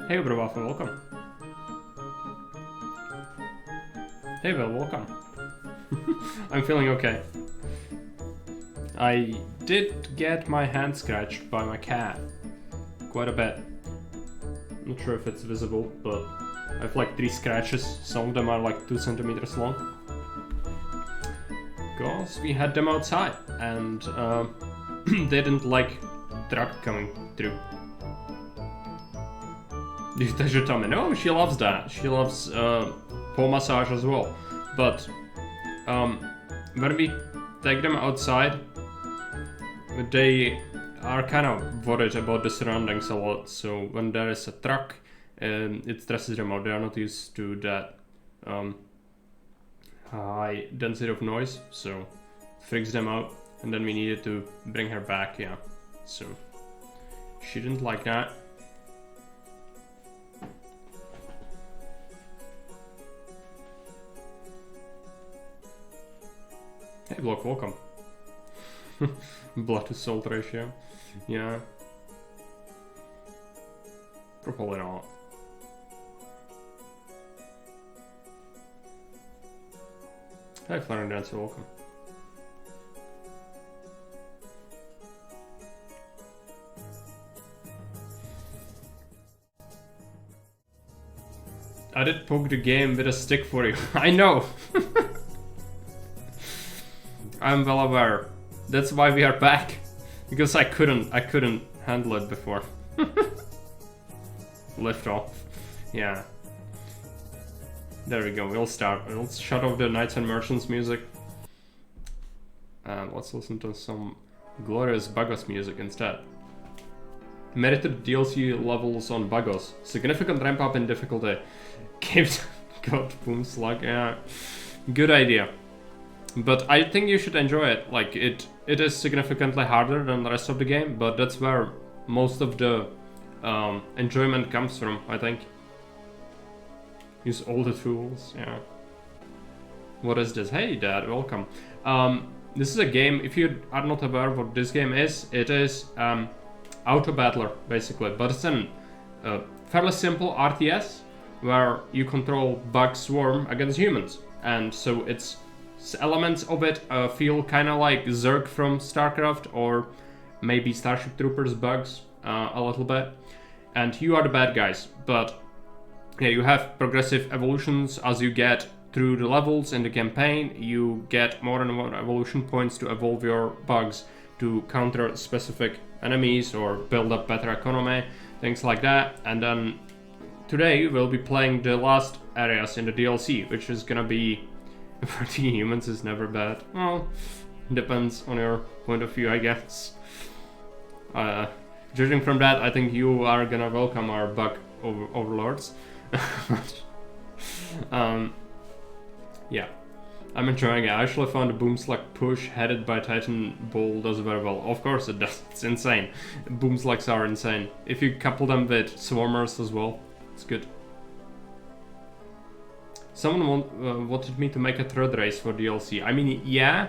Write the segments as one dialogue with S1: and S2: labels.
S1: Hey Oberwaffe, welcome. Hey Bill, welcome. I'm feeling okay. I did get my hand scratched by my cat. Quite a bit. Not sure if it's visible, but I have like 3 scratches. Some of them are like 2 centimeters long. Because we had them outside and they didn't like truck coming through. Takže Tommy, no, she loves that. She loves paw massage as well. But when we take them outside, they are kind of worried about the surroundings a lot. So when there is a truck, it stresses them out. They are not used to that high density of noise, so it freaks them out. And then we needed to bring her back, yeah. So she didn't like that. Hey Block, welcome. Blood to salt ratio. Yeah. Probably not. Hey Flaring Dancer, welcome. I did poke the game with a stick for you. I know! I'm well aware. That's why we are back. Because I couldn't handle it before. Lift off. Yeah. There we go, we'll start. Let's shut off the Knights and Merchants music. And let's listen to some glorious Buggos music instead. Merited DLC levels on Buggos. Significant ramp up in difficulty. Kept God Boom Slug, yeah. Good idea. But I think you should enjoy it. Like, it is significantly harder than the rest of the game, but that's where most of the enjoyment comes from, I think. Use all the tools, yeah. What is this? Hey Dad, welcome. This is a game, if you are not aware of what this game is, it is Auto Battler, basically. But it's a fairly simple RTS, where you control Bug Swarm against humans. And so it's elements of it feel kind of like Zerg from StarCraft, or maybe Starship Troopers bugs. a little bit, and you are the bad guys. But yeah, you have progressive evolutions as you get through the levels in the campaign. You get more and more evolution points to evolve your bugs, to counter specific enemies or build up better economy, things like that. And then today we'll be playing the last areas in the DLC, which is gonna be for the humans is never bad. Well, depends on your point of view, I guess. Judging from that, I think you are gonna welcome our bug overlords. Yeah, I'm enjoying it. I actually found the Boomslag push headed by Titan Bull does very well. Of course it does, it's insane. Boomslags are insane. If you couple them with Swarmers as well, it's good. Someone wanted me to make a third race for DLC. I mean, yeah,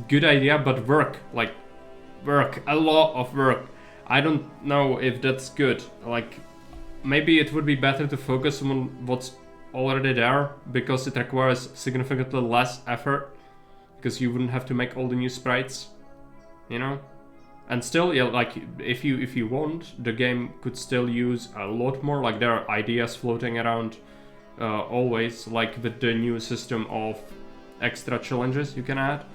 S1: good idea, but work, a lot of work. I don't know if that's good. Like, maybe it would be better to focus on what's already there, because it requires significantly less effort, because you wouldn't have to make all the new sprites, you know? And still, yeah, like, if you want, the game could still use a lot more. Like, there are ideas floating around always, like with the new system of extra challenges you can add.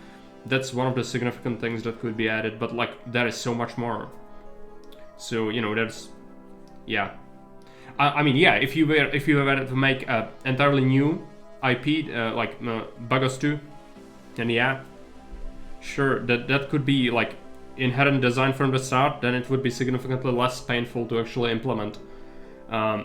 S1: That's one of the significant things that could be added, but like, there is so much more. So, you know, there's, yeah. I mean, yeah, if you were to make an entirely new IP, like Buggos 2, then yeah, sure, that could be like inherent design from the start, then it would be significantly less painful to actually implement. Yeah,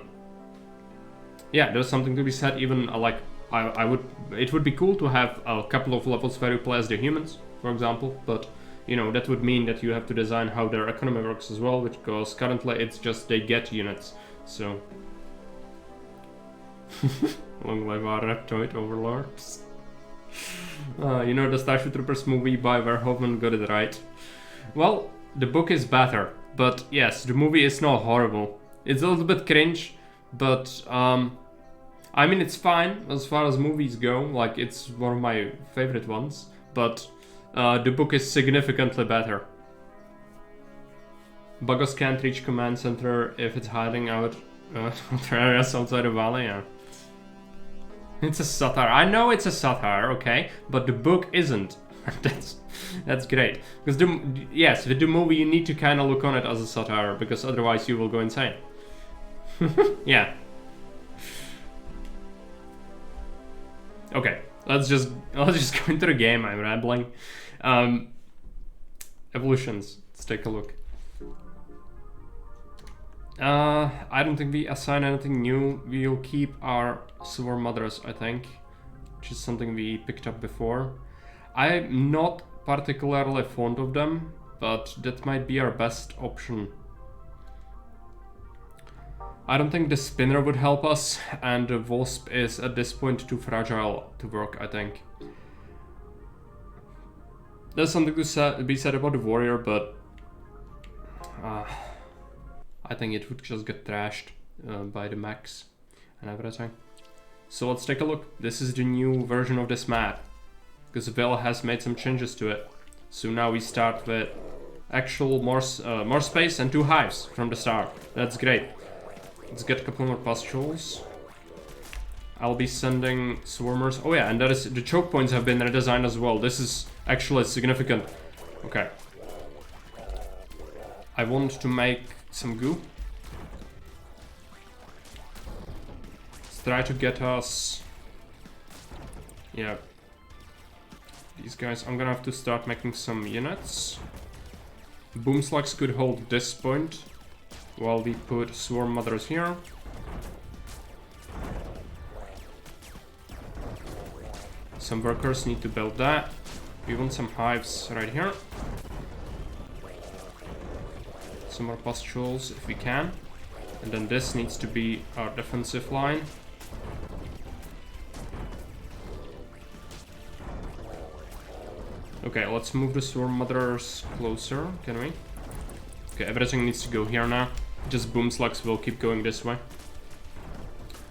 S1: there's something to be said. Even like it would be cool to have a couple of levels where you play as the humans, for example, but you know, that would mean that you have to design how their economy works as well, because currently it's just they get units. So, long live our reptoid overlords. You know, the Starship Troopers movie by Verhoeven got it right. Well, the book is better, but yes, the movie is not horrible. It's a little bit cringe, but I mean, it's fine as far as movies go. Like, it's one of my favorite ones, but the book is significantly better. Buggos can't reach command center if it's hiding out areas outside the valley. Yeah. It's a satire. I know it's a satire, okay, but the book isn't. that's great. Because yes, with the movie you need to kind of look on it as a satire, because otherwise you will go insane. Yeah. Okay, let's just go into the game. I'm rambling. Evolutions. Let's take a look. I don't think we assign anything new. We'll keep our Swarm Mothers, I think, which is something we picked up before. I'm not particularly fond of them, but that might be our best option. I don't think the Spinner would help us, and the Wasp is at this point too fragile to work, I think. There's something to be said about the Warrior, but I think it would just get trashed by the mechs and everything. So let's take a look. This is the new version of this map, because Will has made some changes to it. So now we start with actual more space and 2 hives from the start. That's great. Let's get a couple more pustules. I'll be sending swarmers. Oh yeah, and that is, the choke points have been redesigned as well. This is actually significant. Okay. I want to make some goo. Let's try to get us... Yeah. These guys, I'm gonna have to start making some units. Boomslags could hold this point while we put Swarm Mothers here. Some workers need to build that. We want some hives right here. Some more pustules if we can. And then this needs to be our defensive line. Okay, let's move the Swarm Mothers closer, can we? Okay, everything needs to go here now. Just Boomslags will keep going this way.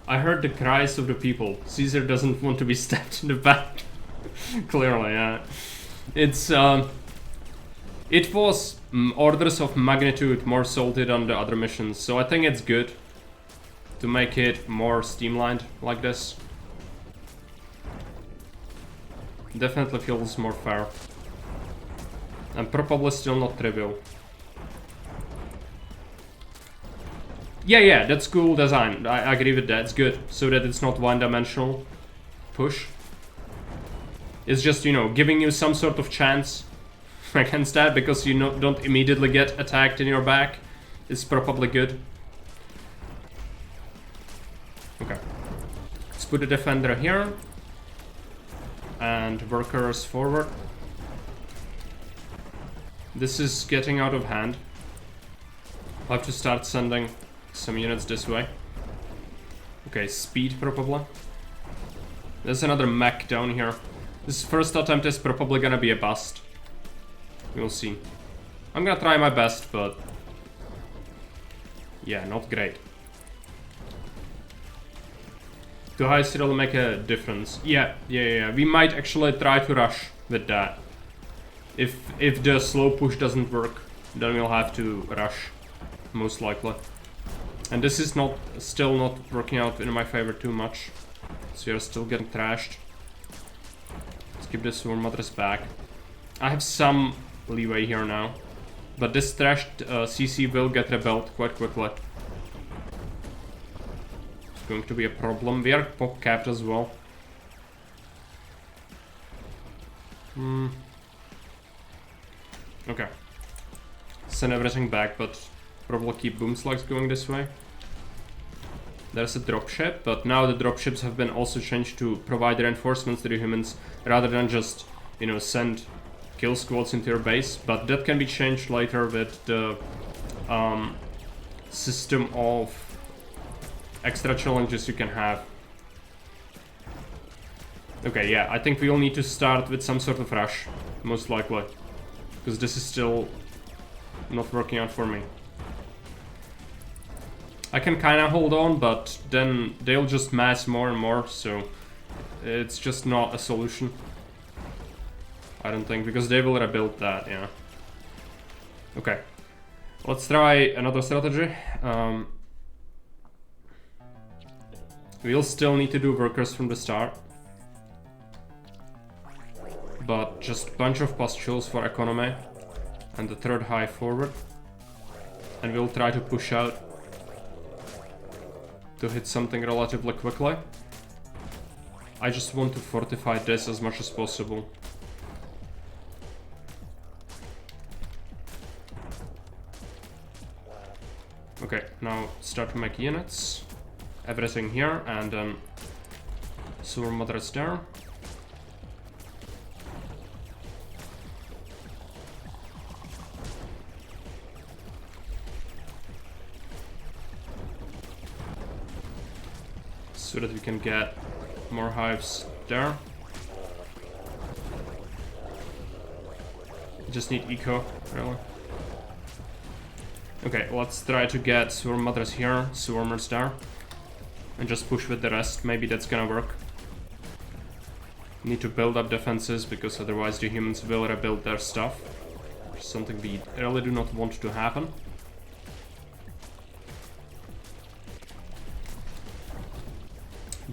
S1: I heard the cries of the people. Caesar doesn't want to be stabbed in the back. Clearly, yeah. It's, It was orders of magnitude more salty than the other missions, so I think it's good to make it more streamlined like this. Definitely feels more fair. And probably still not trivial. Yeah, that's cool design. I agree with that, it's good. So that it's not one-dimensional push. It's just, you know, giving you some sort of chance against that, because you don't immediately get attacked in your back. It's probably good. Okay. Let's put a defender here. And workers forward. This is getting out of hand. I'll have to start sending some units this way. Okay, speed probably. There's another mech down here. This first attempt is probably gonna be a bust. We'll see. I'm gonna try my best, but... yeah, not great. Do heists really make a difference? Yeah. We might actually try to rush with that. If the slow push doesn't work, then we'll have to rush, most likely. And this is still not working out in my favor too much. So you're still getting trashed. Let's keep this Swarm Mothers back. I have some leeway here now. But this trashed CC will get rebuilt quite quickly. It's going to be a problem. We are pop capped as well. Okay. Send everything back, but probably keep boom slugs going this way. There's a dropship, but now the dropships have been also changed to provide reinforcements to the humans rather than just, you know, send kill squads into your base. But that can be changed later with the system of extra challenges you can have. Okay, yeah, I think we'll need to start with some sort of rush, most likely. Because this is still not working out for me. I can kinda hold on, but then they'll just mass more and more, so it's just not a solution. I don't think, because they will rebuild that, yeah. Okay. Let's try another strategy. We'll still need to do workers from the start. But just bunch of pustules for economy. And the third high forward. And we'll try to push out to hit something relatively quickly. I just want to fortify this as much as possible. Okay, now start to make units. Everything here, and then Swarm Mothers there. So that we can get more hives there. Just need eco, really. Okay, let's try to get Swarm Mothers here, Swarmers there. And just push with the rest, maybe that's gonna work. Need to build up defenses, because otherwise the humans will rebuild their stuff. Which is something we really do not want to happen.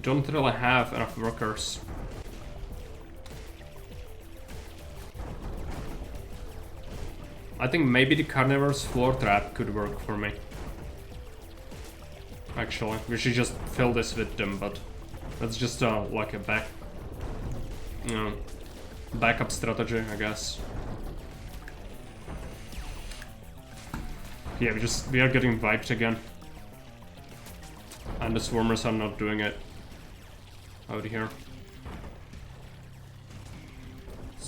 S1: Don't really have enough workers. I think maybe the carnivore's floor trap could work for me. Actually, we should just fill this with them, but that's just like a backup strategy, I guess. Yeah, we are getting wiped again. And the swarmers are not doing it out here.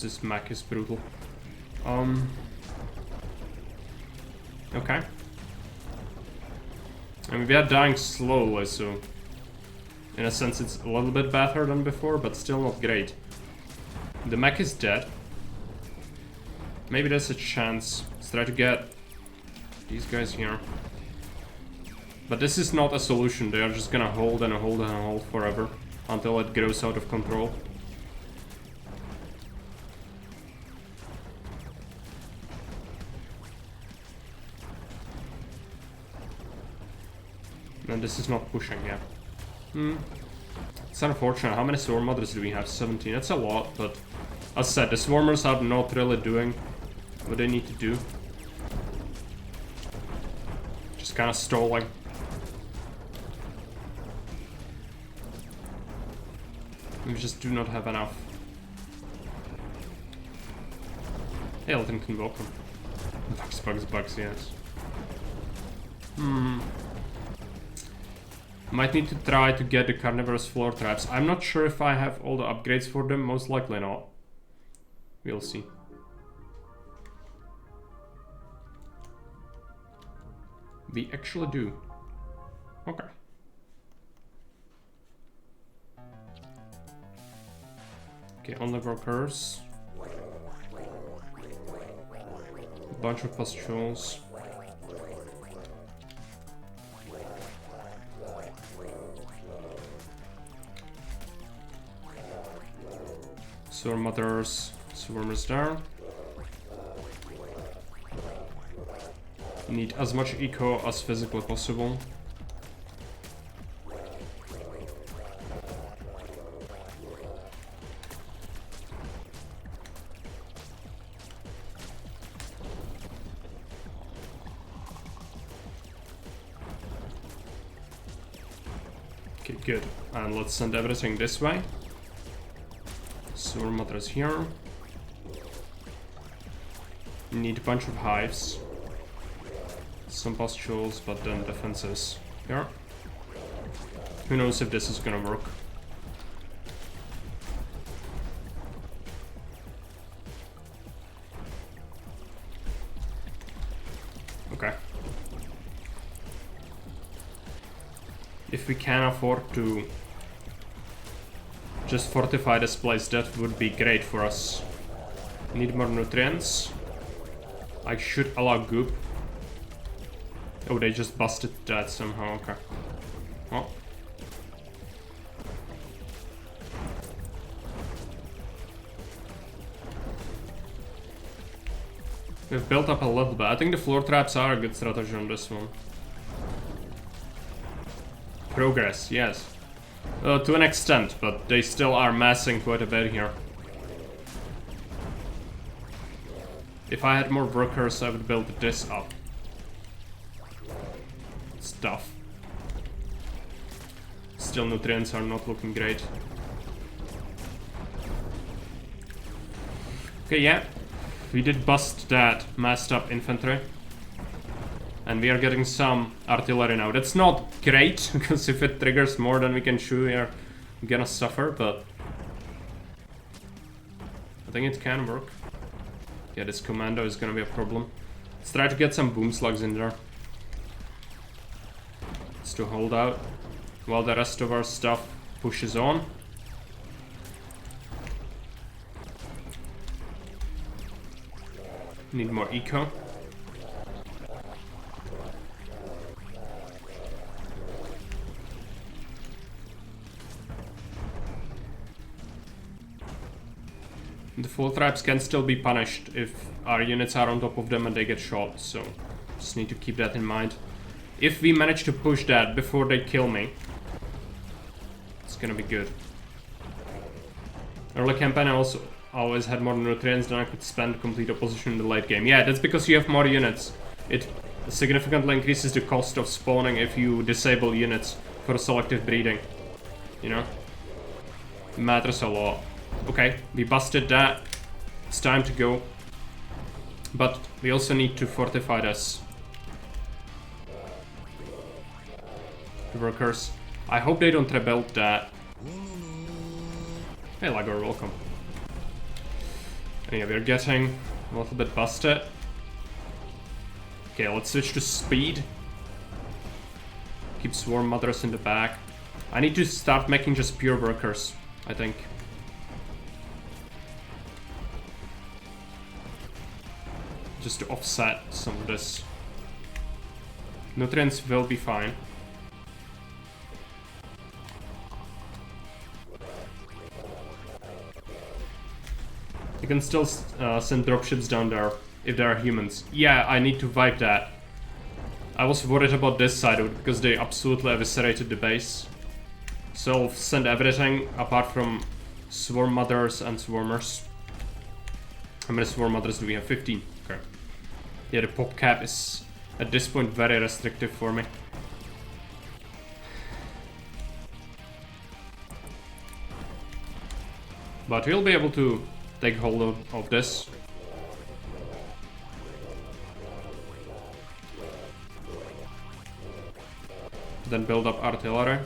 S1: This mech is brutal. Okay. I mean, we are dying slowly, so in a sense it's a little bit better than before, but still not great. The mech is dead. Maybe there's a chance. Let's try to get these guys here. But this is not a solution. They are just gonna hold and hold and hold forever until it grows out of control. And this is not pushing, yeah. It's unfortunate. How many swarm mothers do we have? 17. That's a lot, but as I said, the swarmers are not really doing what they need to do. Just kind of stalling. We just do not have enough. Hey, Elton can welcome. Bugs, yes. Might need to try to get the carnivorous floor traps. I'm not sure if I have all the upgrades for them. Most likely not. We'll see. We actually do. Okay. Okay, only workers. A bunch of pustules. Swarm mothers, swarmers there. Need as much eco as physically possible. Okay, good. And let's send everything this way. Swarm mothers here. Need a bunch of hives. Some pustules, but then defenses here. Who knows if this is gonna work. Okay. If we can afford to just fortify this place, that would be great for us. Need more nutrients. I should allow goop. Oh, they just busted that somehow, okay. Oh. We've built up a little bit. I think the floor traps are a good strategy on this one. Progress, yes. To an extent, but they still are massing quite a bit here. If I had more workers, I would build this up. It's tough. Still, nutrients are not looking great. Okay, yeah. We did bust that massed up infantry. And we are getting some artillery now. That's not great, because if it triggers more than we can shoot, we are gonna suffer, but I think it can work. Yeah, this commando is gonna be a problem. Let's try to get some boom slugs in there. It's to hold out while the rest of our stuff pushes on. Need more eco. The full traps can still be punished if our units are on top of them and they get shot, so just need to keep that in mind. If we manage to push that before they kill me, it's gonna be good. Early campaign I also always had more nutrients than I could spend complete opposition in the late game. Yeah, that's because you have more units. It significantly increases the cost of spawning if you disable units for selective breeding. You know? It matters a lot. Okay, we busted that. It's time to go. But we also need to fortify this. The workers. I hope they don't rebuild that. Hey Lagor, welcome. And yeah, we're getting a little bit busted. Okay, let's switch to speed. Keep swarm mothers in the back. I need to start making just pure workers, I think. Just to offset some of this. Nutrients will be fine. You can still send dropships down there if there are humans. Yeah, I need to wipe that. I was worried about this side of it because they absolutely eviscerated the base. So I'll send everything apart from Swarm Mothers and Swarmers. How many Swarm Mothers do we have? 15. Okay. Yeah, the pop cap is at this point very restrictive for me. But we'll be able to take hold of this. Then build up artillery.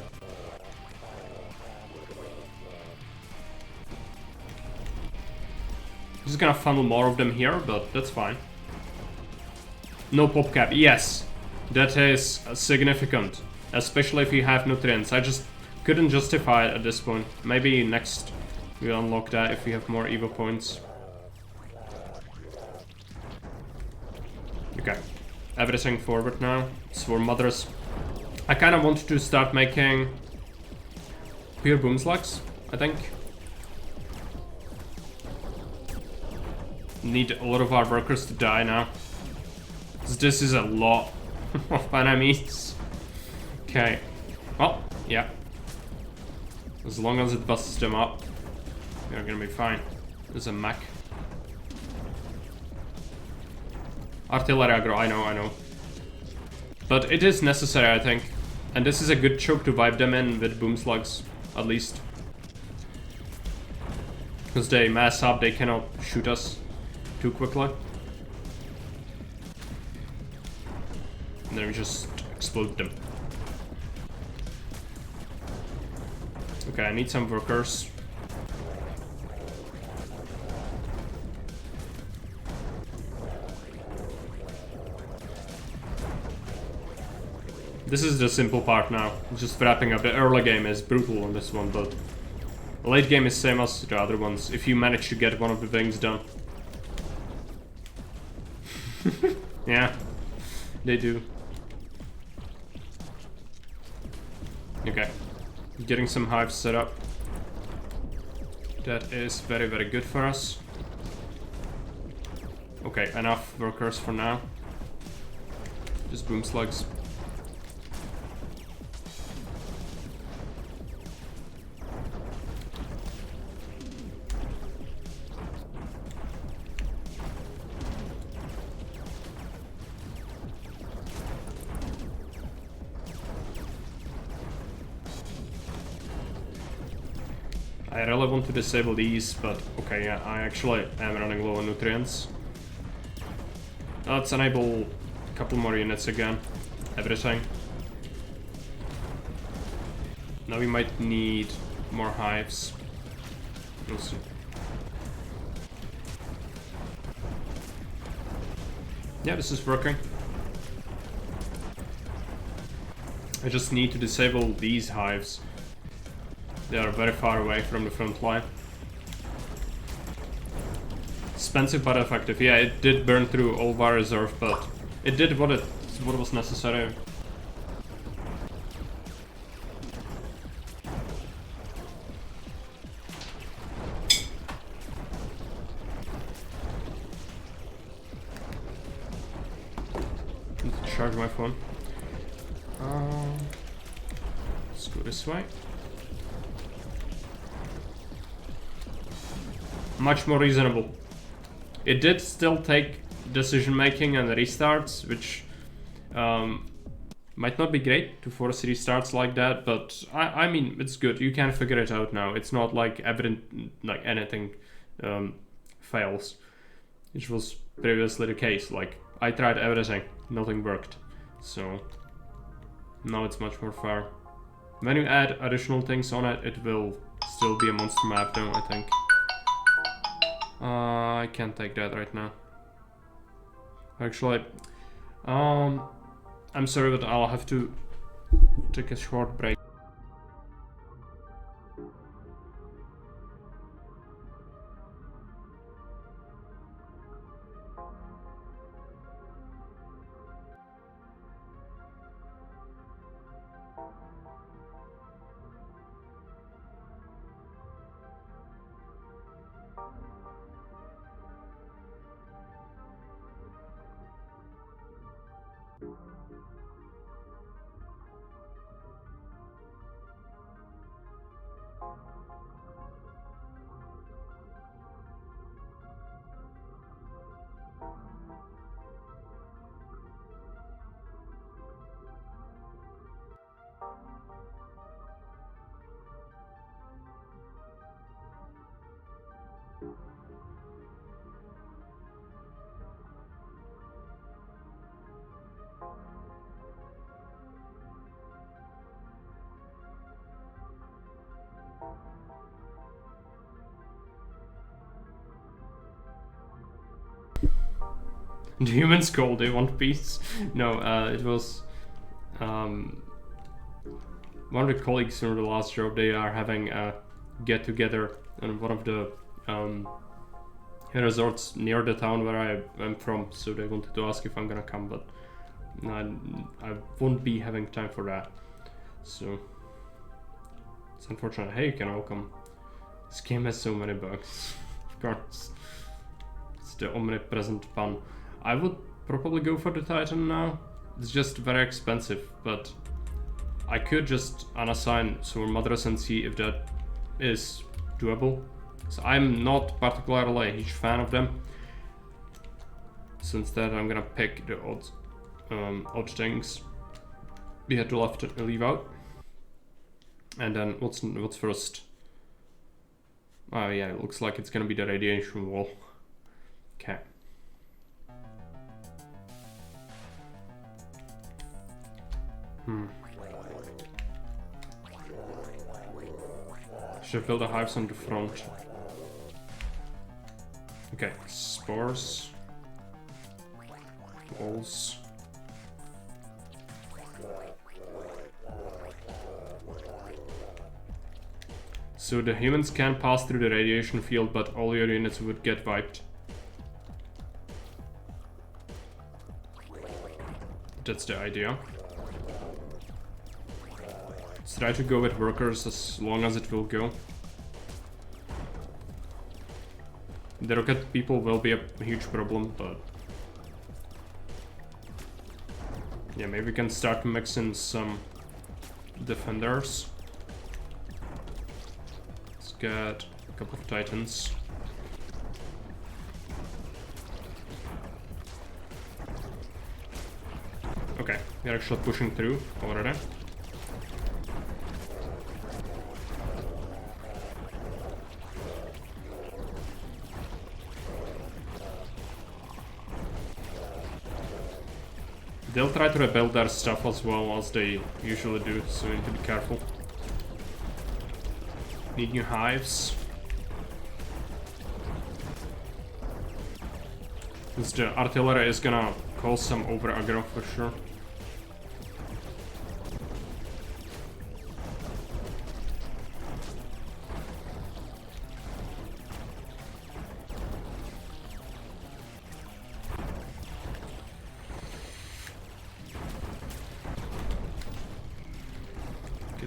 S1: Just gonna funnel more of them here, but that's fine. No pop cap, yes. That is significant. Especially if you have nutrients. I just couldn't justify it at this point. Maybe next we unlock that if we have more Evo points. Okay. Everything forward now. Swarm Mothers. I kind of wanted to start making pure boom slugs, I think. Need a lot of our workers to die now. This is a lot of enemies. Okay. Well, yeah. As long as it busts them up, we're gonna be fine. There's a mech. Artillery aggro, I know. But it is necessary, I think. And this is a good choke to wipe them in with boom slugs, at least. Because they mass up, they cannot shoot us too quickly. And then we just explode them. Okay, I need some workers. This is the simple part now. Just wrapping up. The early game is brutal on this one, but the late game is same as the other ones. If you manage to get one of the things done. Yeah, they do. Okay, getting some hives set up. That is very, very good for us. Okay, enough workers for now. Just boom slugs. I really want to disable these, but okay, yeah, I actually am running low on nutrients. Let's enable a couple more units again. Everything. Now we might need more hives. We'll see. Yeah, this is working. I just need to disable these hives. They are very far away from the front line. Expensive but effective. Yeah, it did burn through all of our reserve, but it did what was necessary. Need to charge my phone. Let's go this way. Much more reasonable. It did still take decision making and restarts, which might not be great to force restarts like that, but I mean, it's good. You can figure it out now. It's not like evident, like anything fails, which was previously the case. Like, I tried everything, nothing worked. So now it's much more fair. When you add additional things on it, it will still be a monster map though, I think. I can't take that right now. Actually, I'm sorry, but I'll have to take a short break. The humans called, they want peace. No, it was one of the colleagues from the last job. They are having a get together in one of the resorts near the town where I am from, so they wanted to ask if I'm gonna come, but I won't be having time for that, so it's unfortunate. Hey, you can all come. This game has so many bugs. Of course, it's the omnipresent pun. I would probably go for the Titan now. It's just very expensive, but I could just unassign some mothers and see if that is doable. So I'm not particularly a huge fan of them. So instead I'm gonna pick the odd things we had to leave out. And then what's first? Oh yeah, it looks like it's gonna be the radiation wall. Okay. Should build the hives on the front. Okay, spores, walls. So the humans can pass through the radiation field, but all your units would get wiped. That's the idea. Let's try to go with workers as long as it will go. The rocket people will be a huge problem, but yeah, maybe we can start mixing some defenders. Let's get a couple of titans. Okay, we're actually pushing through already. They'll try to rebuild their stuff as well as they usually do, so we need to be careful. Need new hives. Because the artillery is gonna cause some over aggro for sure.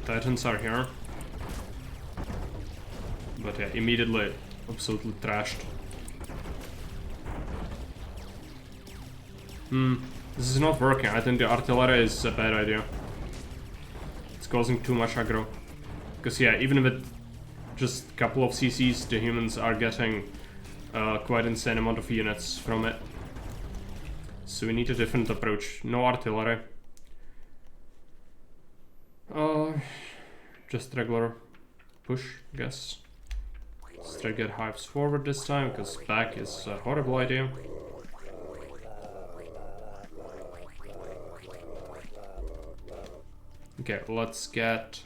S1: Titans are here. But yeah, immediately absolutely trashed. This is not working. I think the artillery is a bad idea. It's causing too much aggro. Because yeah, even with just a couple of CCs, the humans are getting quite insane amount of units from it. So we need a different approach. No artillery. Just regular push, I guess. Let's try to get hives forward this time, because back is a horrible idea. Okay, let's get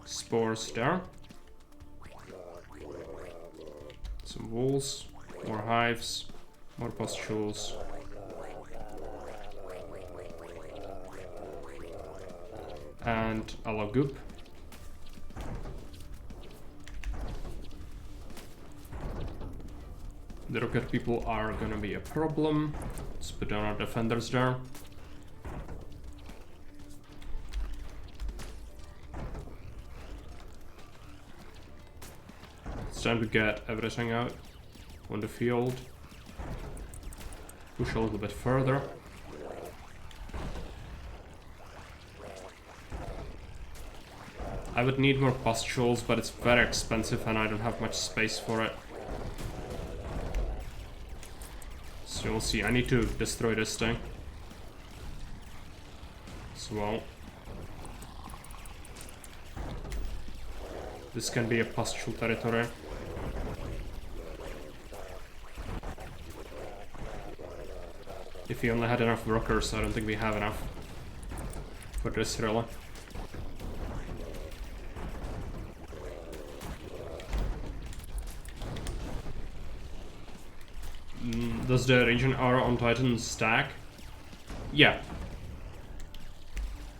S1: spores there. Some walls, more hives, more pustules. And a log goop. The rocket people are gonna be a problem. Let's put down our defenders there. It's time to get everything out on the field. Push a little bit further. I would need more pustules, but it's very expensive and I don't have much space for it. So we'll see. I need to destroy this thing as well. This can be a pustule territory. If we only had enough workers, I don't think we have enough for this really. Does the region aura on Titan stack? Yeah.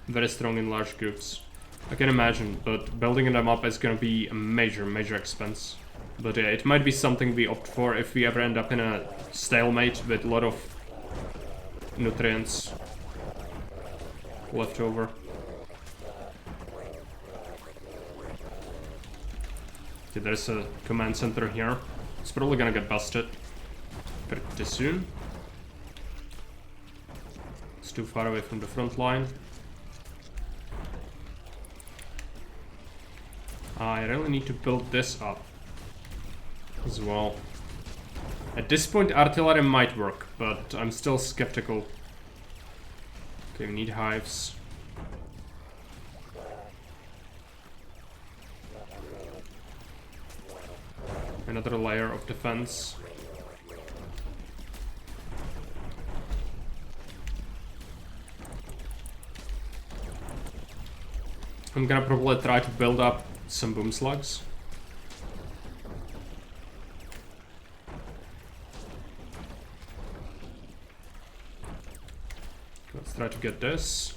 S1: Very strong in large groups. I can imagine, but building them up is gonna be a major expense. But yeah, it might be something we opt for if we ever end up in a stalemate with a lot of nutrients left over. Okay, there's a command center here. It's probably gonna get busted pretty soon. It's too far away from the front line. I really need to build this up as well. At this point, artillery might work, but I'm still skeptical. Okay, we need hives. Another layer of defense. I'm gonna probably try to build up some boom slugs. Let's try to get this.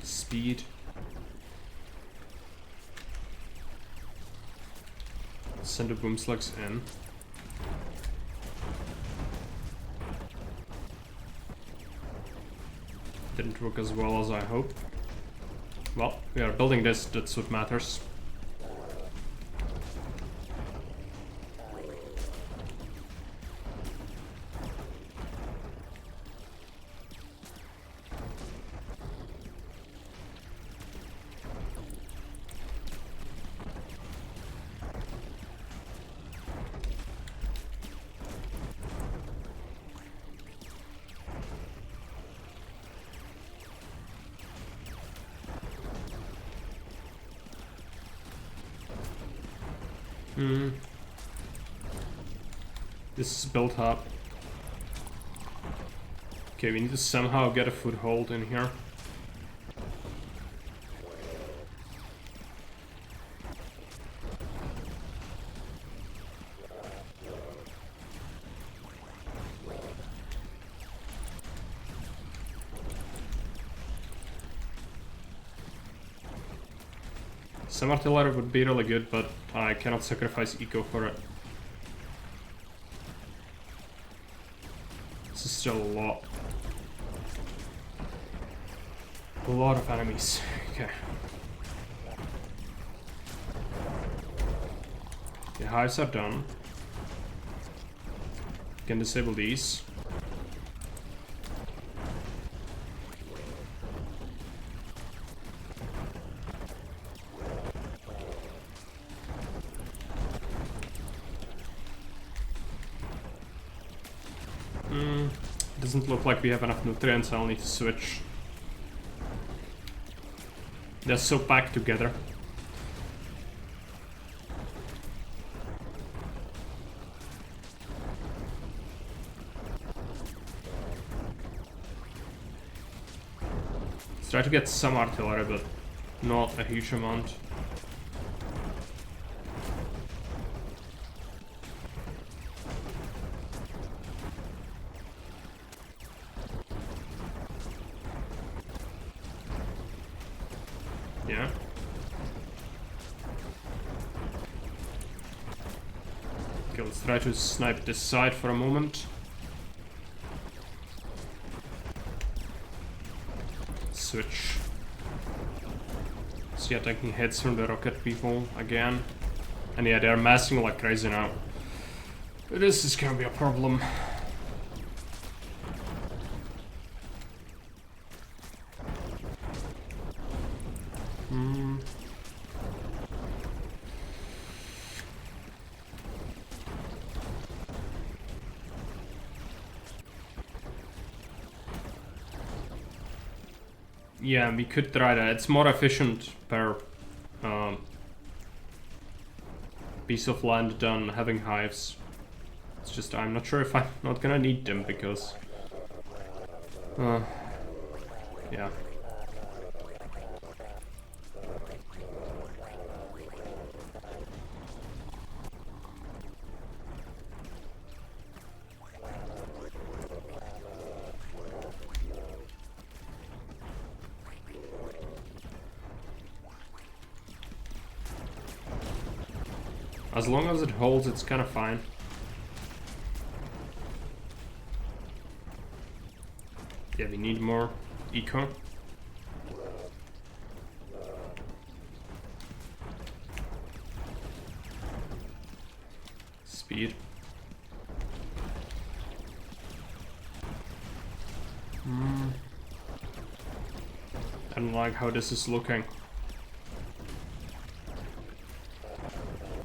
S1: Speed. Send the boom slugs in. Didn't work as well as I hoped. Well, we are building this, that's what matters. This is built up. Okay, we need to somehow get a foothold in here. Some artillery would be really good, but I cannot sacrifice eco for it. This is still a lot. A lot of enemies. Okay. The hives are done. Can disable these. Doesn't look like we have enough nutrients, I'll need to switch. They're so packed together. Let's try to get some artillery, but not a huge amount. Yeah. Okay, let's try to snipe this side for a moment. Switch. So yeah, taking hits from the rocket people again. And yeah, they're massing like crazy now. This is gonna be a problem. Yeah, we could try that. It's more efficient per piece of land than having hives. It's just I'm not sure if I'm not gonna need them because yeah. As long as it holds, it's kind of fine. Yeah, we need more eco. Speed. I don't like how this is looking.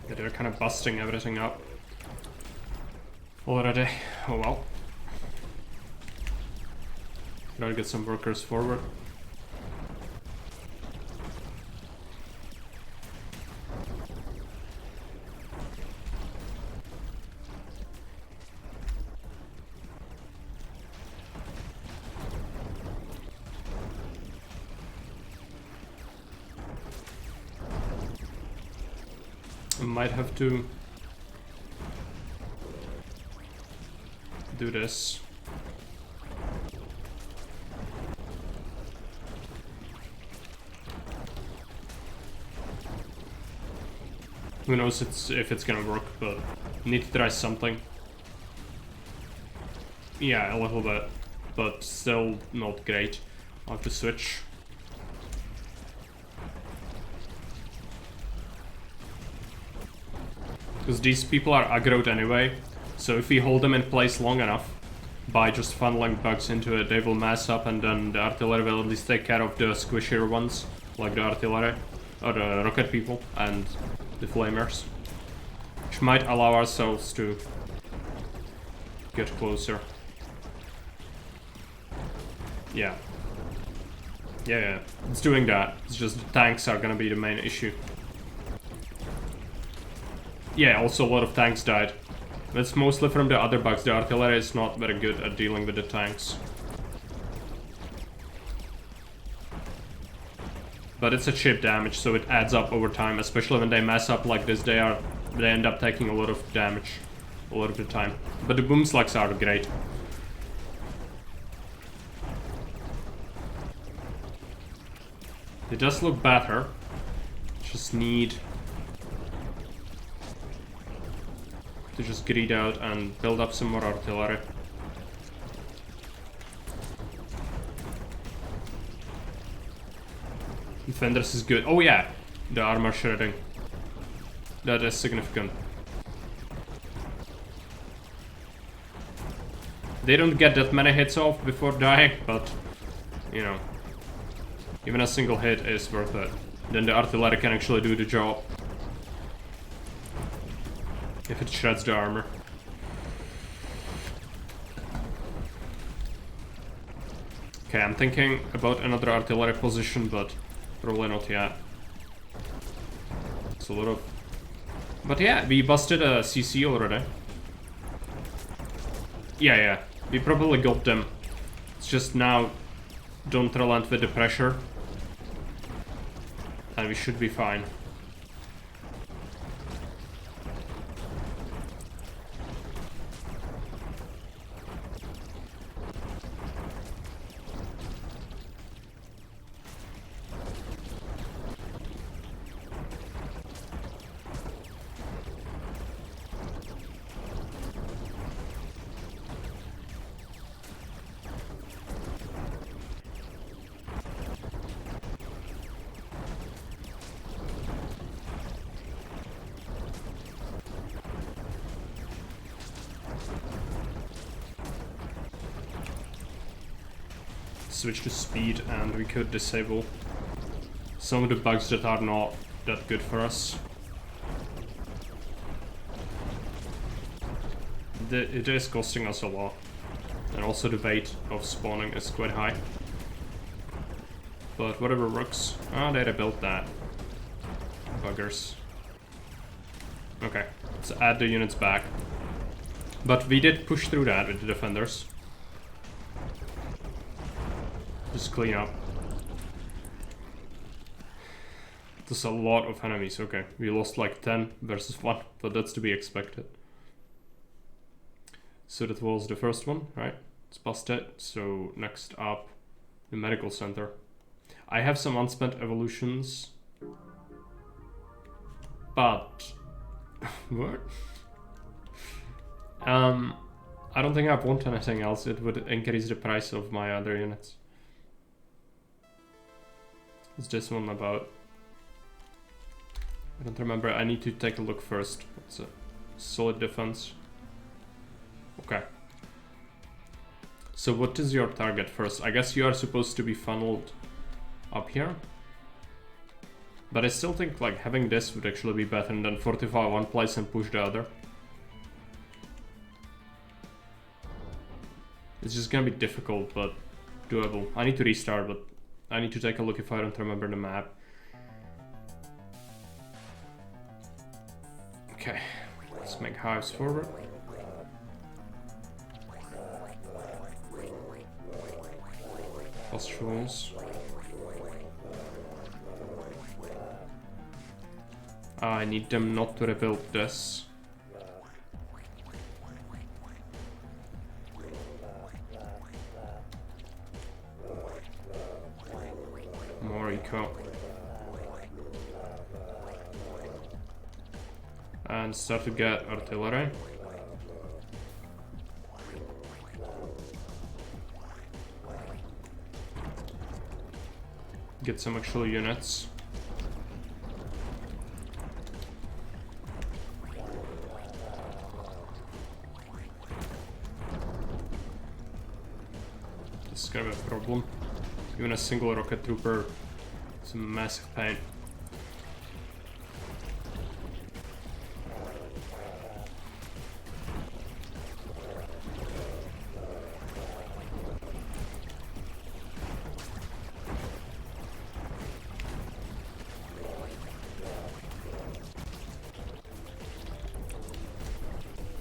S1: Yeah, they're kind of busting everything up already. Oh well. Gotta get some workers forward. I might have to do this. Who knows if it's gonna work, but need to try something. Yeah, a little bit, but still not great. I'll have to switch. Because these people are aggroed anyway, so if we hold them in place long enough, by just funneling bugs into it, they will mass up and then the artillery will at least take care of the squishier ones, like the artillery, or the rocket people, and the flamers. Which might allow ourselves to get closer. Yeah. Yeah, it's doing that. It's just the tanks are gonna be the main issue. Yeah, also a lot of tanks died. That's mostly from the other bugs. The artillery is not very good at dealing with the tanks. But it's a chip damage, so it adds up over time. Especially when they mess up like this, they end up taking a lot of damage a lot of the time. But the boom slugs are great. It does look better. Just need to just greed out and build up some more artillery. Defenders is good. Oh yeah, the armor shredding. That is significant. They don't get that many hits off before dying, but you know, even a single hit is worth it. Then the artillery can actually do the job. If it shreds the armor. Okay, I'm thinking about another artillery position, but probably not yet. It's a lot of... But yeah, we busted a CC already. Yeah, we probably got them. It's just now, don't relent with the pressure. And we should be fine. Switch to speed and we could disable some of the bugs that are not that good for us. It is costing us a lot, and also the weight of spawning is quite high. But whatever works. Ah, they rebuilt that. Buggers. Okay, let's add the units back. But we did push through that with the defenders. Just clean up. There's a lot of enemies. Okay, we lost like 10 versus 1, but that's to be expected. So that was the first one, right? It's busted. So next up, the medical center. I have some unspent evolutions, but What? I don't think I want anything else. It would increase the price of my other units. What's this one about? I don't remember. I need to take a look first. It's a solid defense. Okay. So what is your target first? I guess you are supposed to be funneled up here. But I still think like having this would actually be better than fortify one place and push the other. It's just gonna be difficult, but doable. I need to restart, but I need to take a look if I don't remember the map. Okay, let's make hives forward. Australs. I need them not to rebuild this. More eco. And start to get artillery. Get some actual units. This is gonna be a problem. Even a single rocket trooper is a massive pain.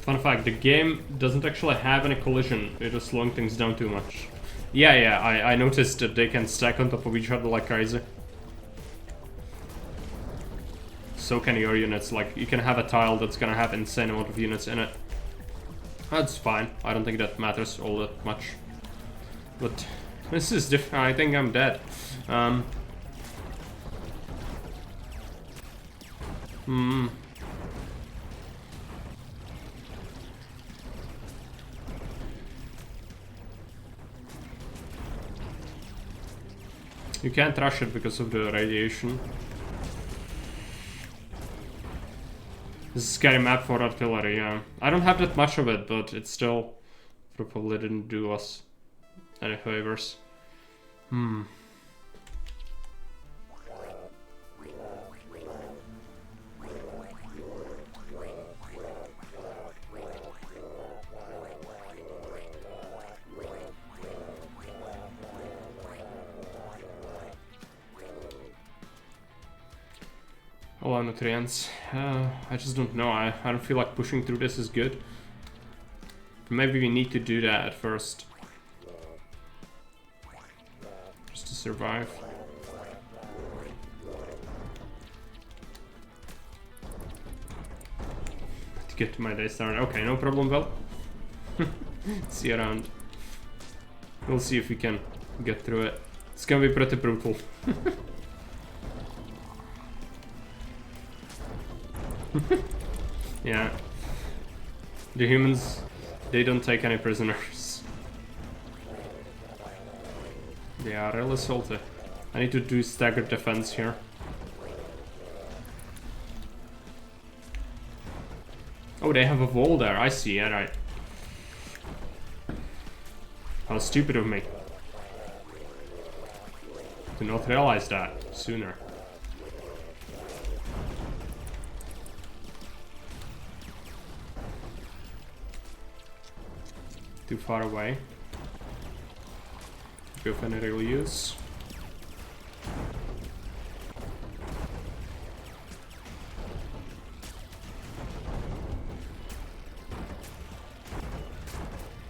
S1: Fun fact, the game doesn't actually have any collision, it is slowing things down too much. Yeah, I noticed that they can stack on top of each other like crazy. So can your units, like, you can have a tile that's gonna have insane amount of units in it. That's fine, I don't think that matters all that much. But this is different, I think I'm dead. You can't rush it because of the radiation. This is a scary map for artillery, yeah. I don't have that much of it, but it still probably didn't do us any favors. Hello, nutrients. I just don't know. I don't feel like pushing through this is good. Maybe we need to do that at first. Just to survive. To get to my day started. Okay, no problem, Vel. See you around. We'll see if we can get through it. It's gonna be pretty brutal. Yeah. The humans, they don't take any prisoners. They are really salty. I need to do staggered defense here. Oh, they have a wall there. I see. Yeah, right. How stupid of me. Did not realize that sooner. Too far away. Go for any real use.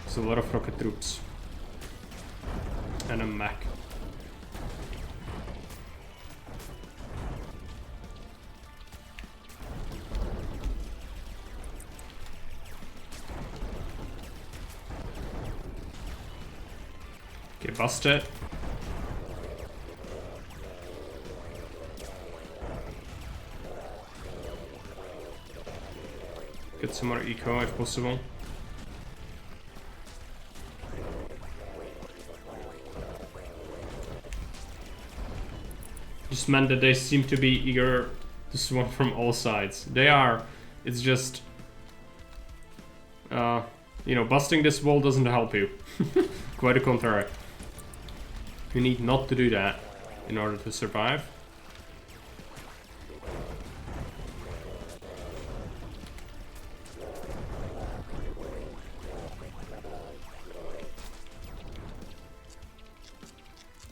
S1: There's a lot of rocket troops. And a mech. Okay, bust it. Get some more eco if possible. Just meant that they seem to be eager to swarm from all sides. They are. It's just... you know, busting this wall doesn't help you. Quite the contrary. You need not to do that in order to survive.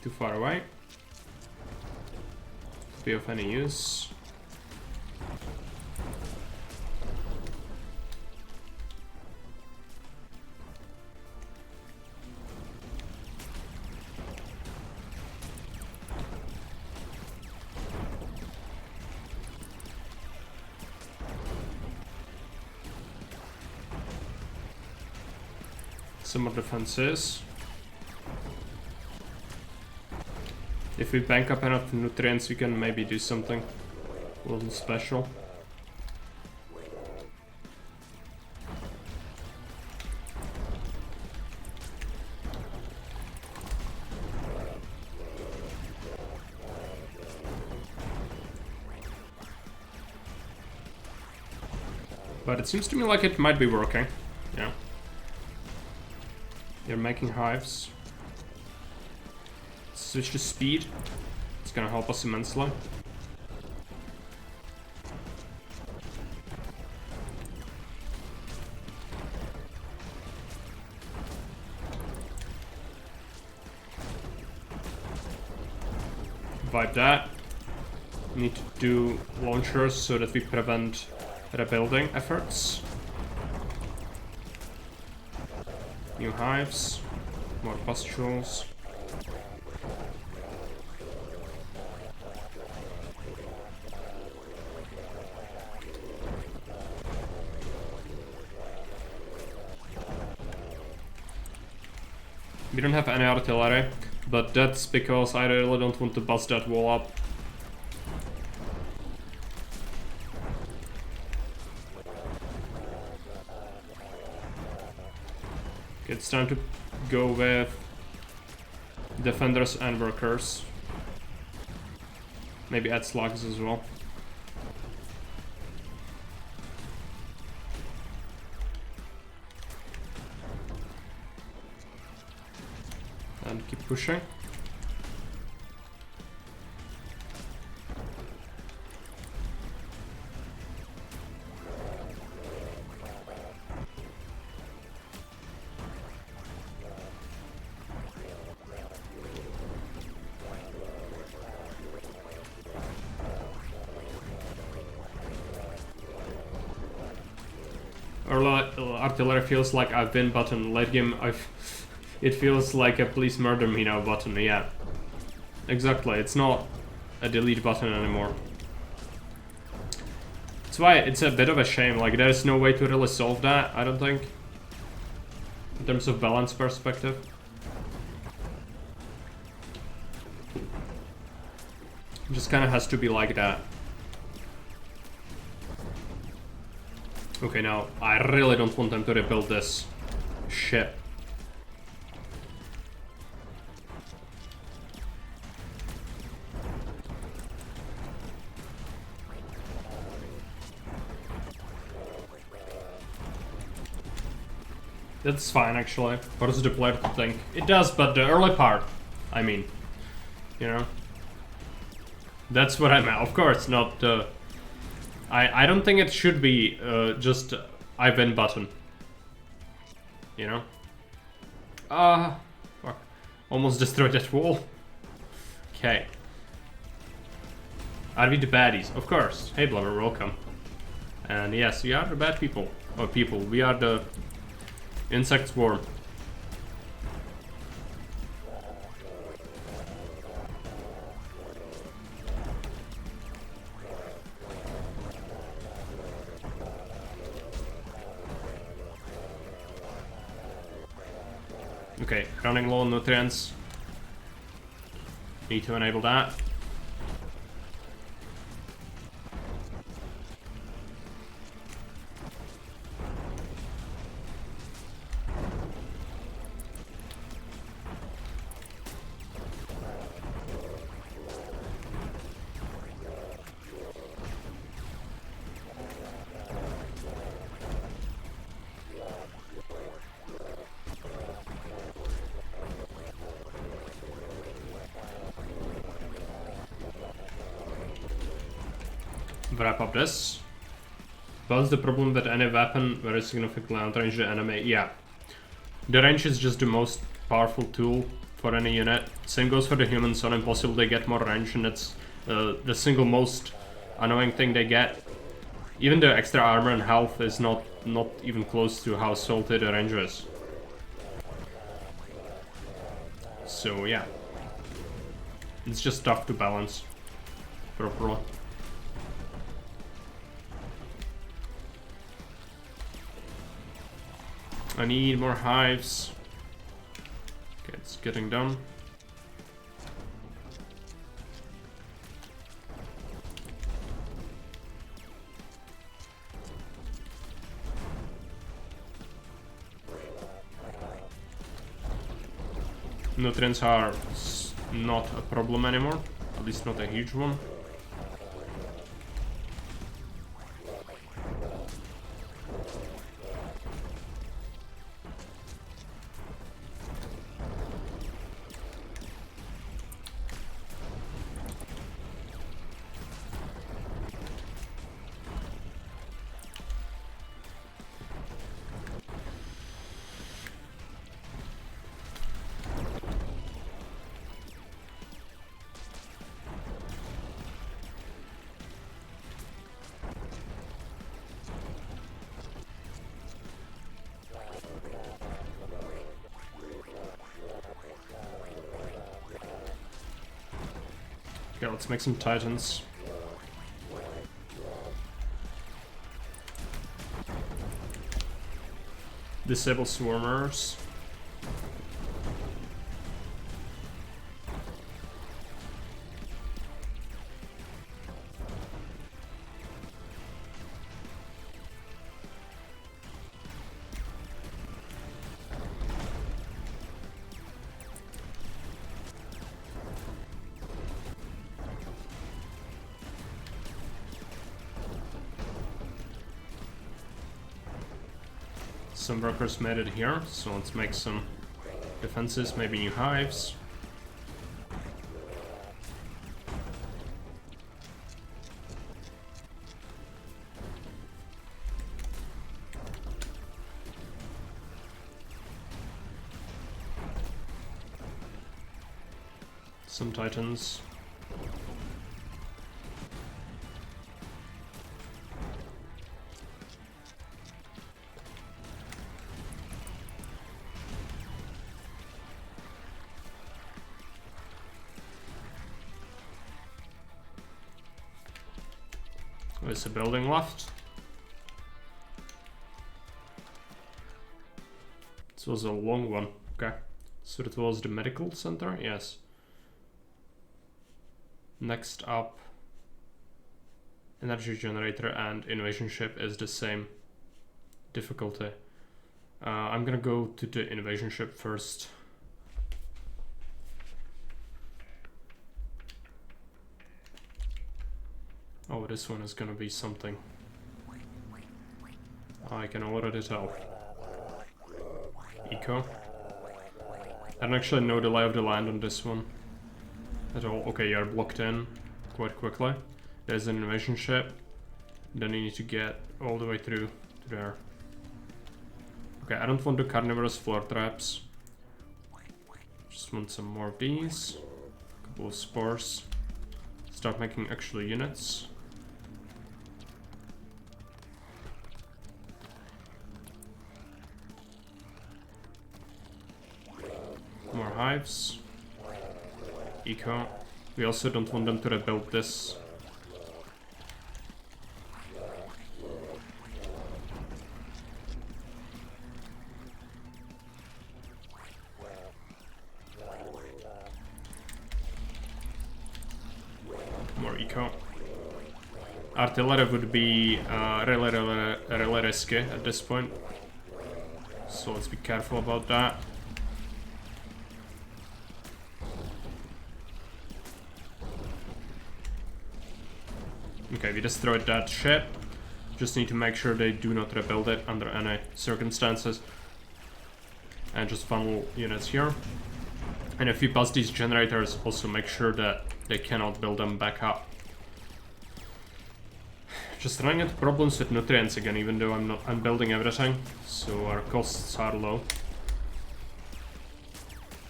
S1: Too far away. To be of any use. Some of the defenses. If we bank up enough nutrients, we can maybe do something a little special. But it seems to me like it might be working. Yeah. They're making hives. Switch to speed. It's gonna help us immensely. Vibe that. We need to do launchers so that we prevent rebuilding efforts. New hives, more pustules. We don't have any artillery, but that's because I really don't want to bust that wall up. It's time to go with defenders and workers. Maybe add slugs as well. And keep pushing. Artillery feels like a win button. Late game, it feels like a please murder me now button. Yeah, exactly. It's not a delete button anymore. That's why it's a bit of a shame. Like, there's no way to really solve that, I don't think, in terms of balance perspective. It just kind of has to be like that. Okay, now, I really don't want them to rebuild this shit. That's fine, actually. What does the player think? It does, but the early part, I mean, you know? That's what I meant. Of course, not the... I don't think it should be just I win button. You know? Fuck. Almost destroyed that wall. Okay. Are we the baddies? Of course. Hey Blubber, welcome. And yes, we are the bad people. Or people. We are the insect swarm. Okay, running low on nutrients. Need to enable that. wrap up this. What's the problem with any weapon very significantly outrange the enemy? Yeah. The range is just the most powerful tool for any unit. Same goes for the humans, on impossible they get more range, and it's the single most annoying thing they get. Even the extra armor and health is not even close to how salty the range is. So yeah. It's just tough to balance properly. I need more hives. Okay, it's getting done. Nutrients are not a problem anymore, at least not a huge one. Okay, let's make some titans. Disable swarmers. Some workers made it here, so let's make some defenses, maybe new hives. Some titans. There's a building left. This was a long one. Okay. So it was the medical center? Yes. Next up, energy generator and invasion ship is the same difficulty. I'm gonna go to the invasion ship first. Oh, this one is gonna be something. I can already tell. Eco. I don't actually know the lay of the land on this one at all. Okay, you're blocked in quite quickly. There's an invasion ship. Then you need to get all the way through to there. Okay, I don't want the carnivorous floor traps. Just want some more of these. A couple of spores. Start making actual units. More hives. Eco. We also don't want them to rebuild this. More eco. Artillery would be really risky at this point. So let's be careful about that. Okay, we destroyed that ship. Just need to make sure they do not rebuild it under any circumstances. And just funnel units here. And if you pass these generators, also make sure that they cannot build them back up. Just running into problems with nutrients again, even though I'm building everything, so our costs are low.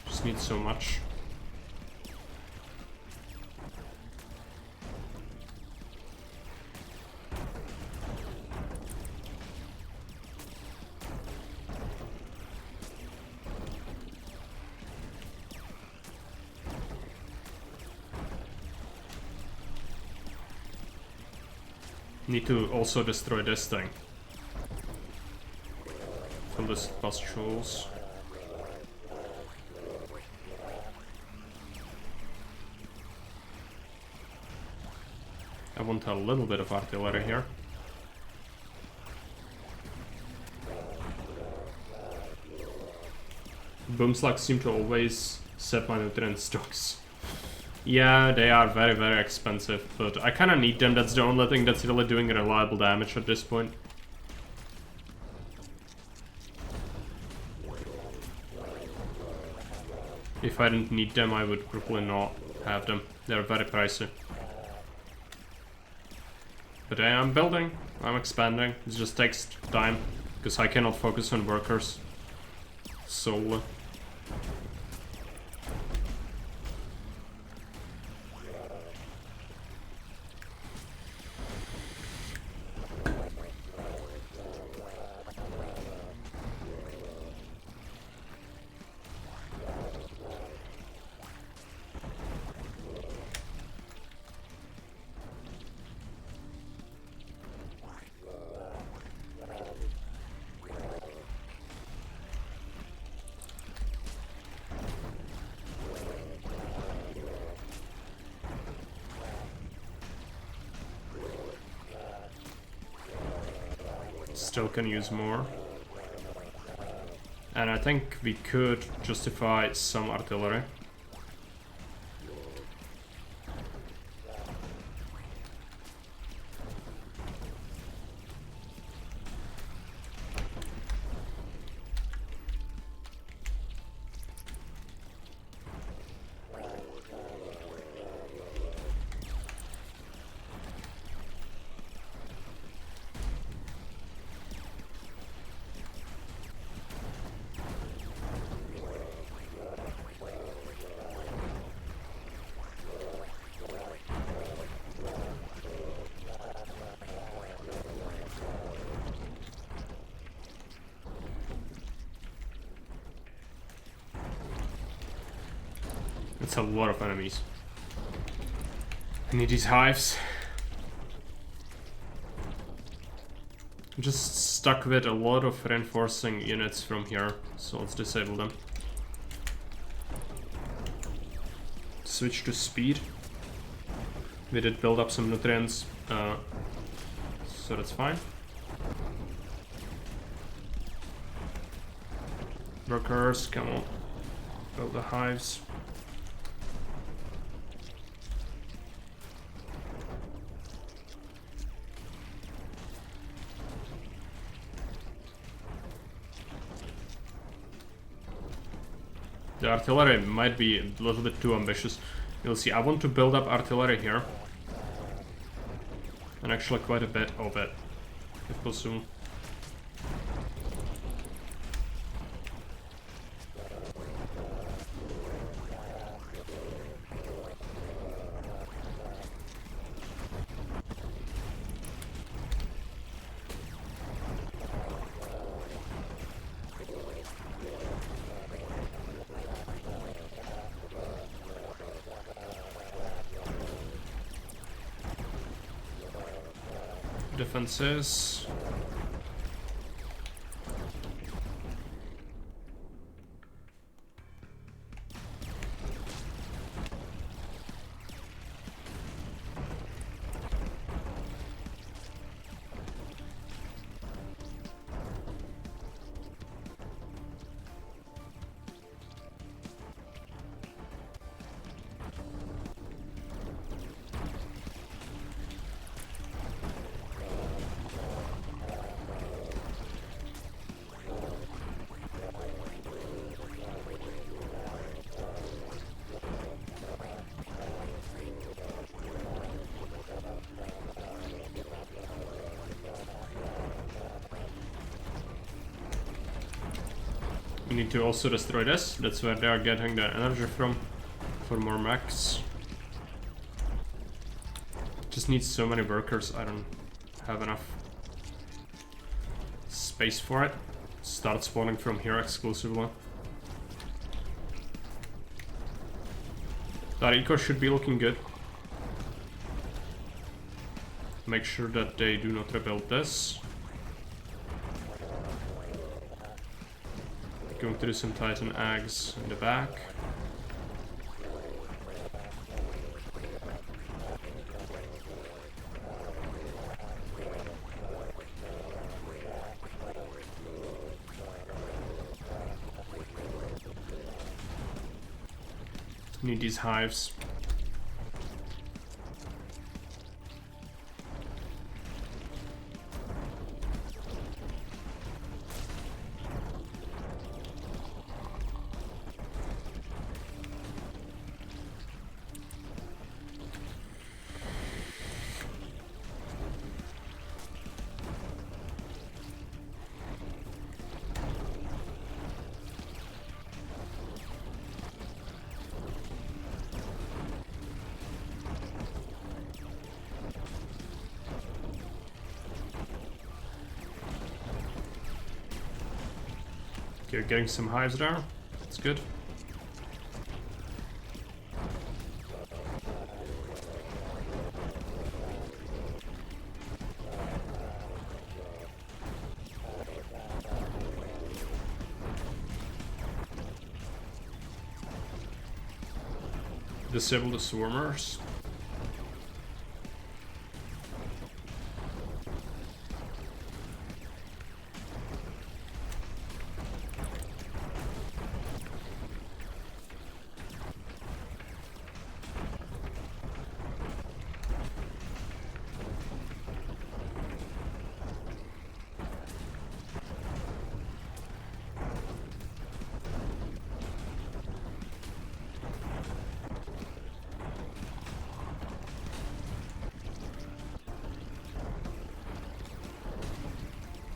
S1: Just need so much. Need to also destroy this thing. Fill this with pustules. I want a little bit of artillery here. Boom slugs seem to always set my nutrient stocks. Yeah, they are very, very expensive, but I kinda need them. That's the only thing that's really doing reliable damage at this point. If I didn't need them, I would probably not have them. They're very pricey. But yeah, I'm building, I'm expanding. It just takes time, because I cannot focus on workers solely. Still can use more. And I think we could justify some artillery. It's a lot of enemies. I need these hives. I'm just stuck with a lot of reinforcing units from here, so let's disable them. Switch to speed. We did build up some nutrients, so that's fine. Workers, come on. Build the hives. The artillery might be a little bit too ambitious. You'll see, I want to build up artillery here. And actually quite a bit of it, if possible. Defenses. We need to also destroy this. That's where they are getting the energy from. For more mechs. Just need so many workers. I don't have enough space for it. Start spawning from here exclusively. That eco should be looking good. Make sure that they do not rebuild this. Going to do some Titan eggs in the back. Need these hives. Okay, getting some hives there. That's good. Disable the swarmers.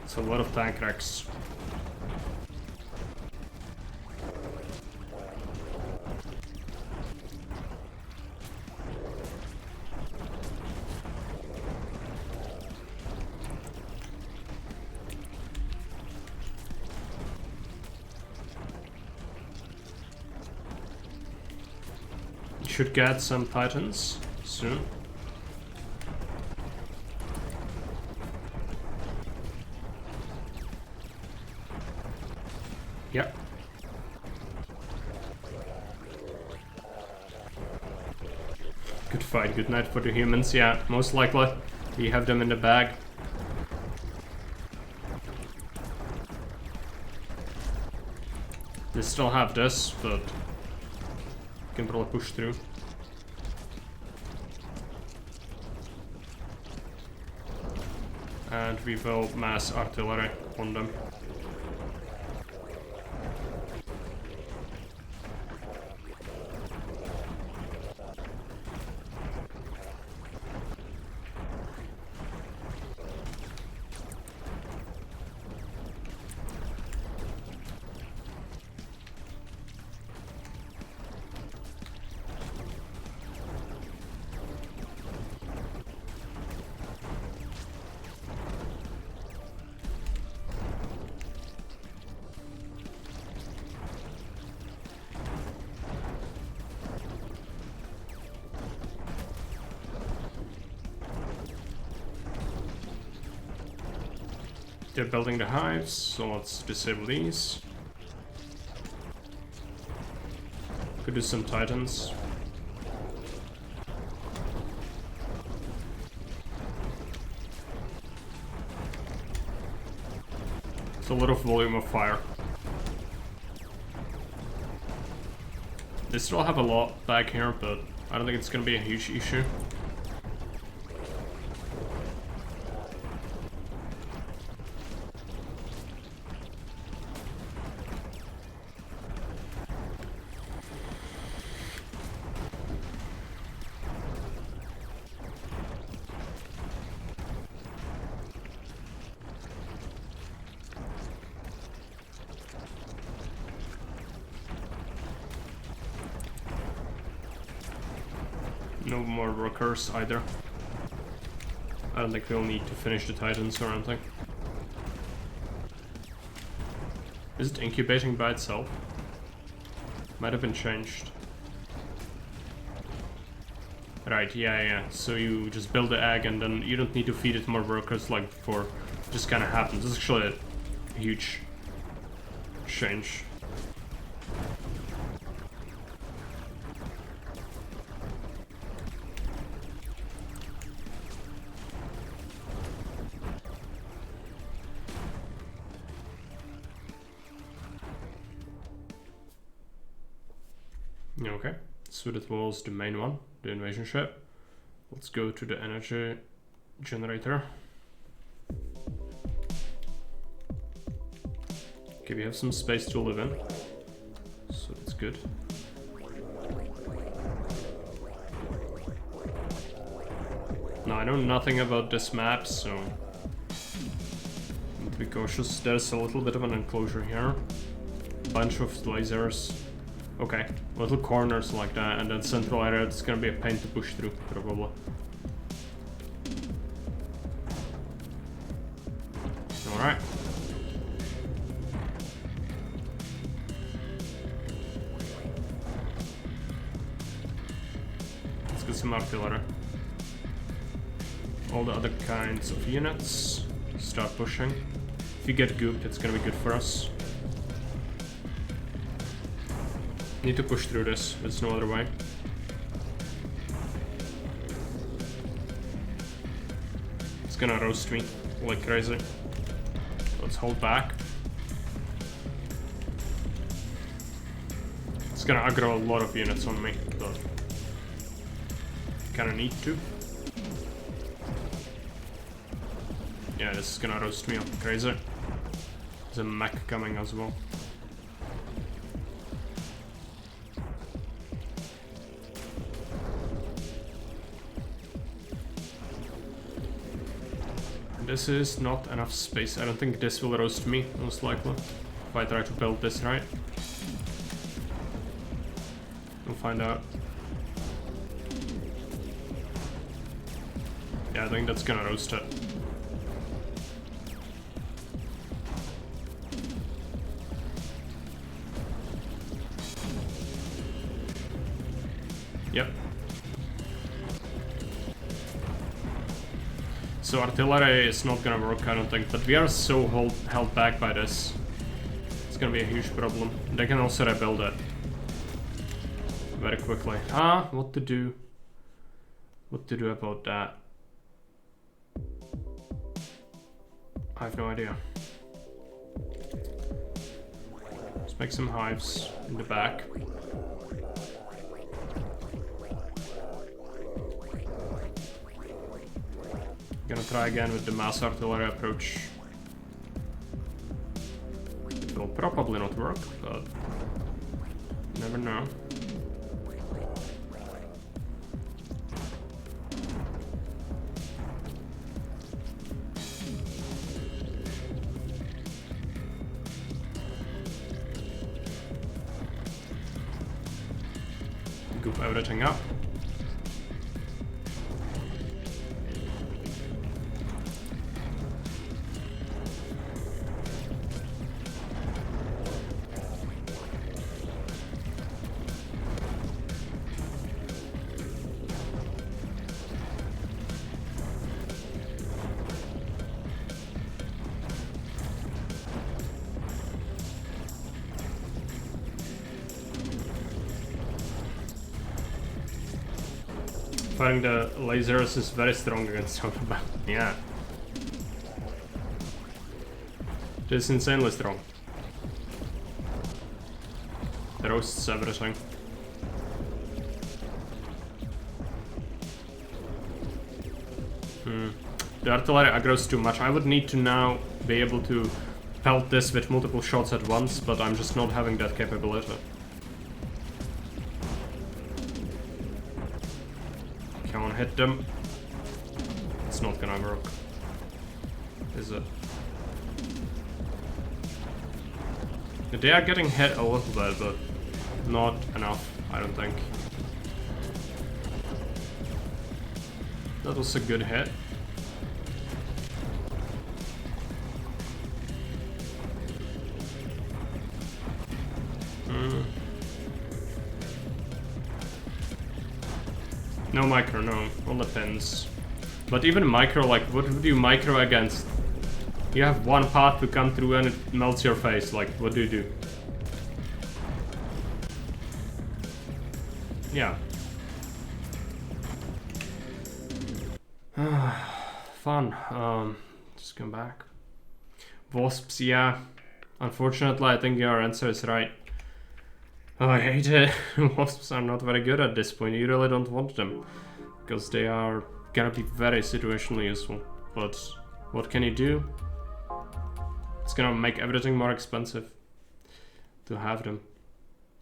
S1: It's a lot of tank wrecks. Should get some Titans soon. Yep. Good fight, good night for the humans. Yeah, most likely we have them in the bag. They still have this, but can probably push through. And we will mass artillery on them. They're building the hives, so let's disable these. Could do some Titans. It's a lot of volume of fire. They still have a lot back here, but I don't think it's gonna be a huge issue. No more workers either. I don't think we'll need to finish the Titans or anything. Is it incubating by itself? Might have been changed. Right, yeah. So you just build the egg and then you don't need to feed it more workers like before. It just kind of happens. It's actually a huge change. Okay, so that was the main one, the invasion ship. Let's go to the energy generator. Okay, we have some space to live in, so that's good. Now I know nothing about this map, so need to be cautious. There's a little bit of an enclosure here, bunch of lasers. Okay, little corners like that, and then central area, it's gonna be a pain to push through, probably. Alright. Let's get some artillery. All the other kinds of units. Start pushing. If you get gooped, it's gonna be good for us. Need to push through this, there's no other way. It's gonna roast me like crazy. Let's hold back. It's gonna aggro a lot of units on me, but kinda need to. Yeah, this is gonna roast me up crazy. There's a mech coming as well. This is not enough space. I don't think this will roast me, most likely. If I try to build this right. We'll find out. Yeah, I think that's gonna roast it. Yep. So artillery is not gonna work, I don't think, but we are so held back by this. It's gonna be a huge problem. They can also rebuild it very quickly. What to do? What to do about that? I have no idea. Let's make some hives in the back. Gonna try again with the mass artillery approach. It will probably not work, but you never know. Goop everything up. Firing the lasers is very strong against Autobahn. Yeah. It is insanely strong. It roasts everything. The artillery aggroes too much. I would need to now be able to pelt this with multiple shots at once, but I'm just not having that capability. Come on, hit them. It's not gonna work. Is it? They are getting hit a little bit, but not enough, I don't think. That was a good hit. No micro, no. Only pins. But even micro, like, what would you micro against? You have one path to come through and it melts your face. Like, what do you do? Yeah. Fun. Just come back. Wasps, yeah. Unfortunately, I think your answer is right. Oh, I hate it. Wasps are not very good at this point. You really don't want them. Because they are gonna be very situationally useful. But what can you do? It's gonna make everything more expensive to have them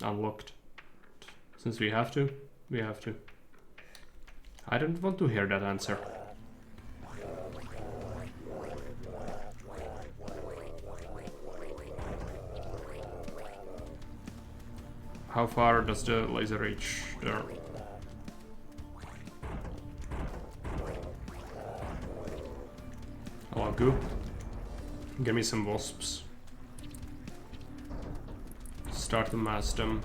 S1: unlocked. Since we have to, we have to. I don't want to hear that answer. How far does the laser reach there? Hello, goop. Give me some wasps. Start to mass them.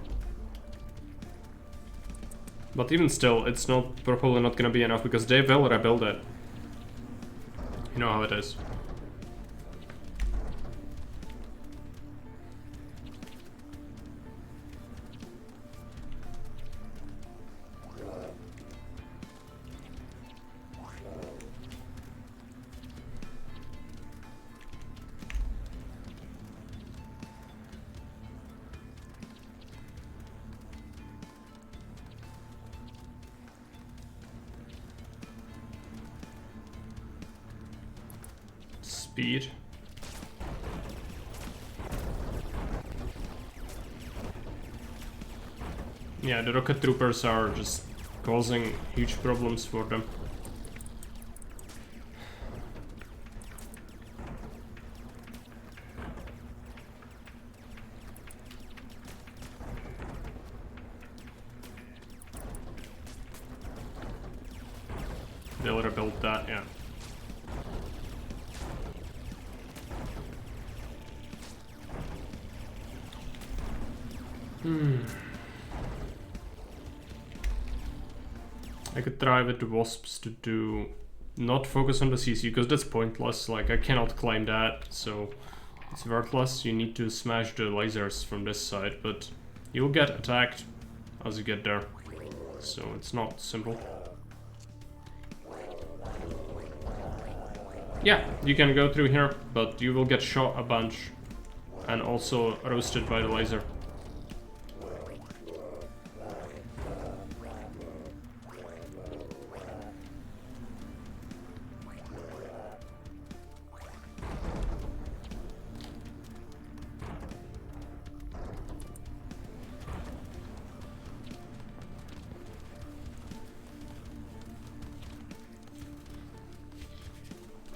S1: But even still, it's not probably not gonna be enough because they will rebuild it. You know how it is. Speed. Yeah, the rocket troopers are just causing huge problems for them. They'll rebuild that, yeah. I could try with the wasps to do not focus on the CC because that's pointless. Like I cannot climb that, so it's worthless. You need to smash the lasers from this side, but you'll get attacked as you get there, so it's not simple. Yeah, you can go through here, but you will get shot a bunch and also roasted by the laser.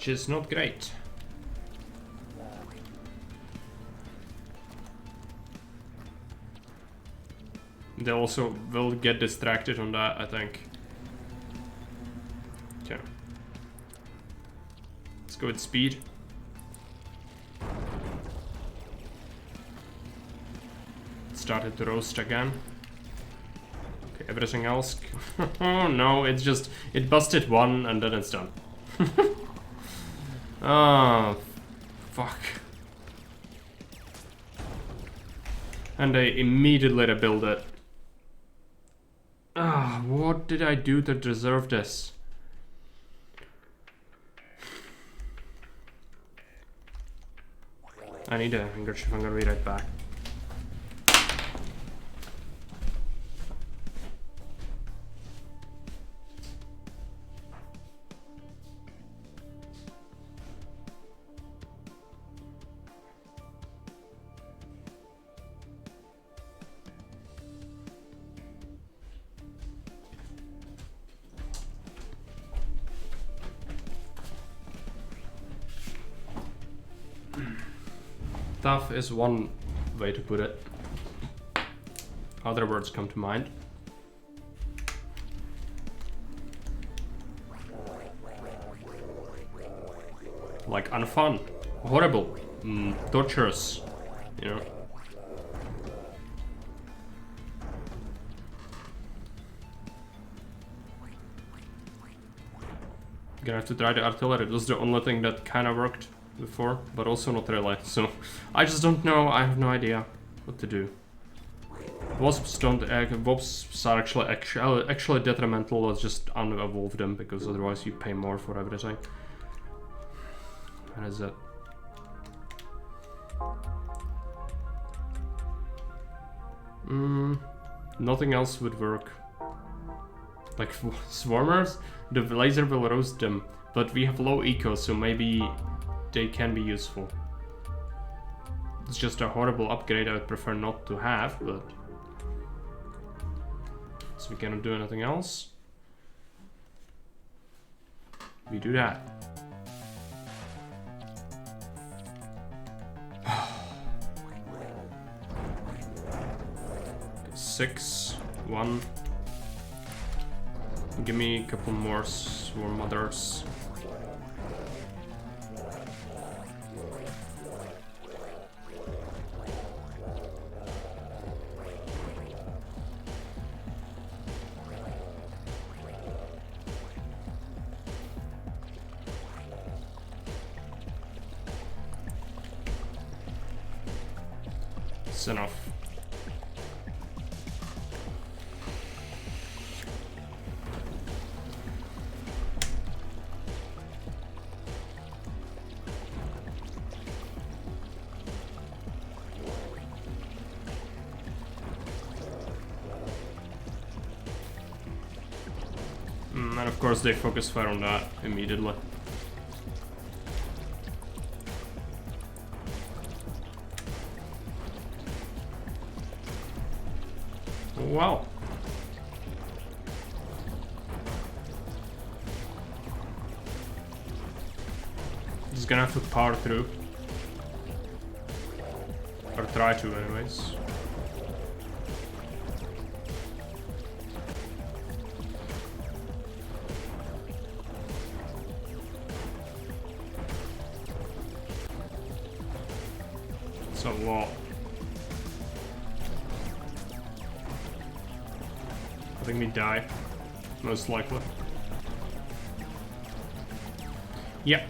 S1: Which is not great. They also will get distracted on that, I think. Okay. Let's go with speed. Started to roast again. Okay, everything else. Oh no, it's just, it busted one and then it's done. Oh, fuck. And they immediately rebuild it. Ah, what did I do to deserve this? I need a handkerchief, I'm gonna be right back. Tough is one way to put it. Other words come to mind. like unfun, horrible, torturous, you know. Gonna have to try the artillery. It was the only thing that kind of worked before, but also not really. So I just don't know. I have no idea what to do. Wasps don't. Wasps are actually detrimental. Let's just unevolve them because otherwise you pay more for everything. What is that? Nothing else would work. Like swarmers, the laser will roast them, but we have low eco, so maybe they can be useful. It's just a horrible upgrade I would prefer not to have, but... So we cannot do anything else. We do that. 6, 1. Give me a couple more swarm mothers. It's enough. And of course they focus fire on that immediately. Wow. Just gonna have to power through. Or try to anyways. It's a lot. I think we die, most likely. Yep.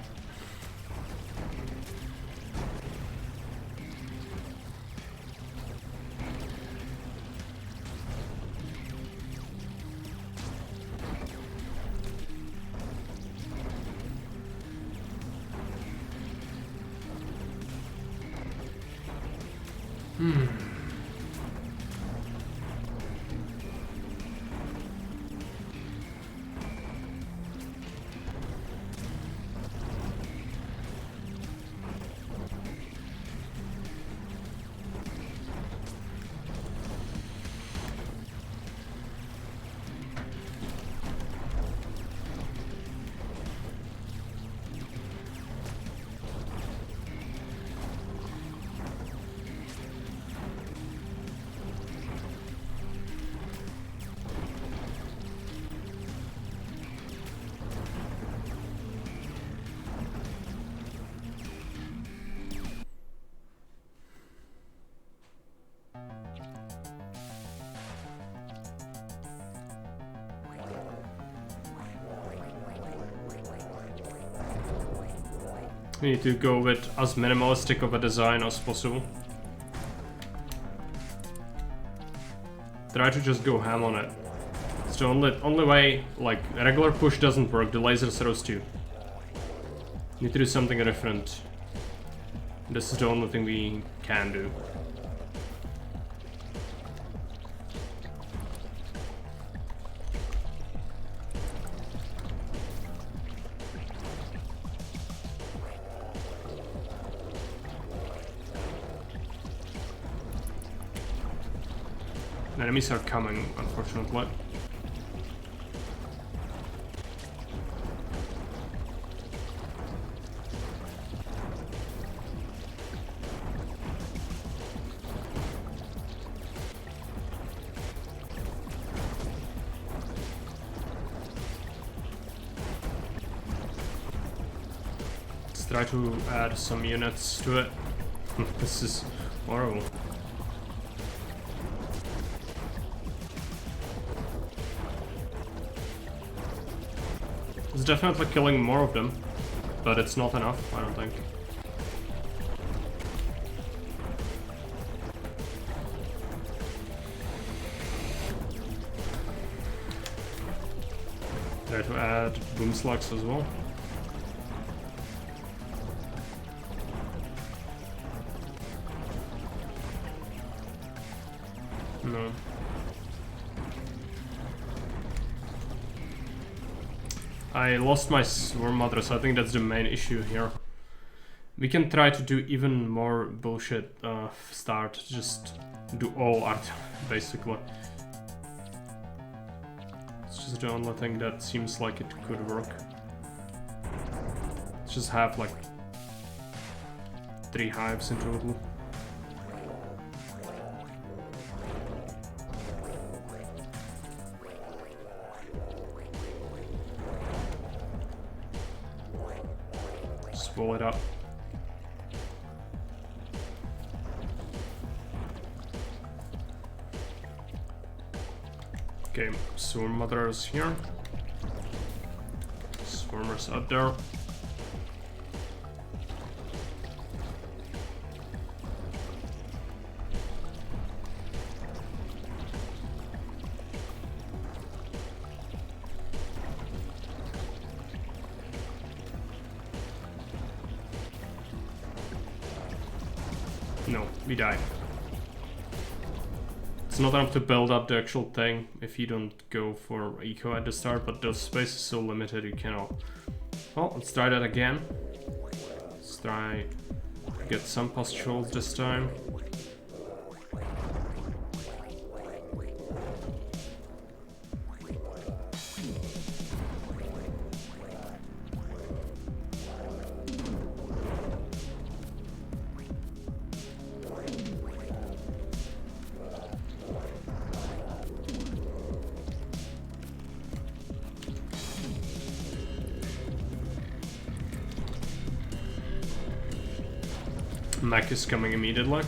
S1: We need to go with as minimalistic of a design as possible. Try to just go ham on it. It's the only way, like, a regular push doesn't work, the lasers roast you. Need to do something different. This is the only thing we can do. Enemies are coming, unfortunately. Let's try to add some units to it. This is horrible. It's definitely killing more of them, but it's not enough, I don't think. Try to add boom slugs as well. No. I lost my swarm mother, so I think that's the main issue here. We can try to do even more bullshit start, just do all art, basically. It's just the only thing that seems like it could work. Let's just have like 3 hives in total. Roll it up. Okay, swarm mothers here. Swarmers up there. No, we die. It's not enough to build up the actual thing if you don't go for eco at the start, but the space is so limited you cannot. Well, let's try that again. Let's try to get some pustules this time. Mech is coming immediately.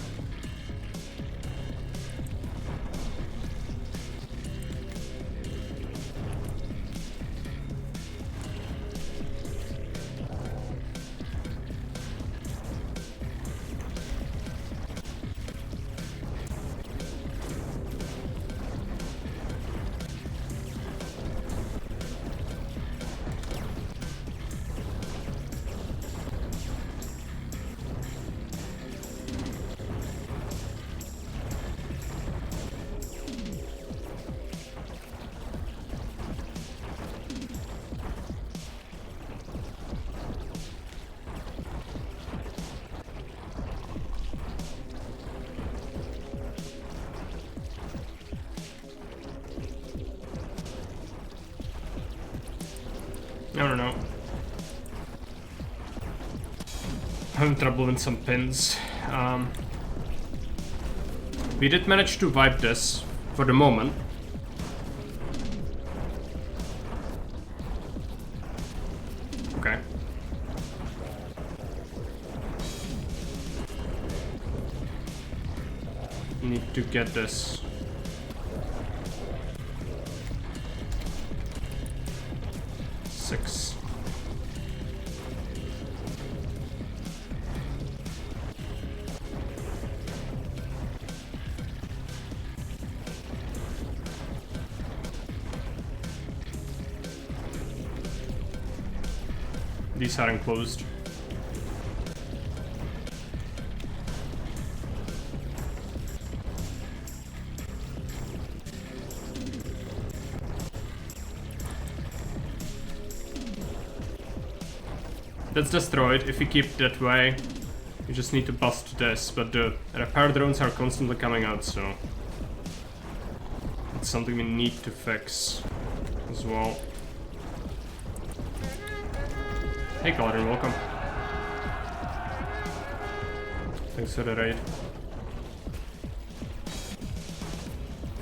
S1: I don't know. Having trouble with some pins. We did manage to wipe this for the moment. Okay. Need to get this. Six. These are enclosed. That's destroyed. If we keep that way, we just need to bust this, but the repair drones are constantly coming out, so it's something we need to fix as well. Hey Cauldron, welcome. Thanks for the raid.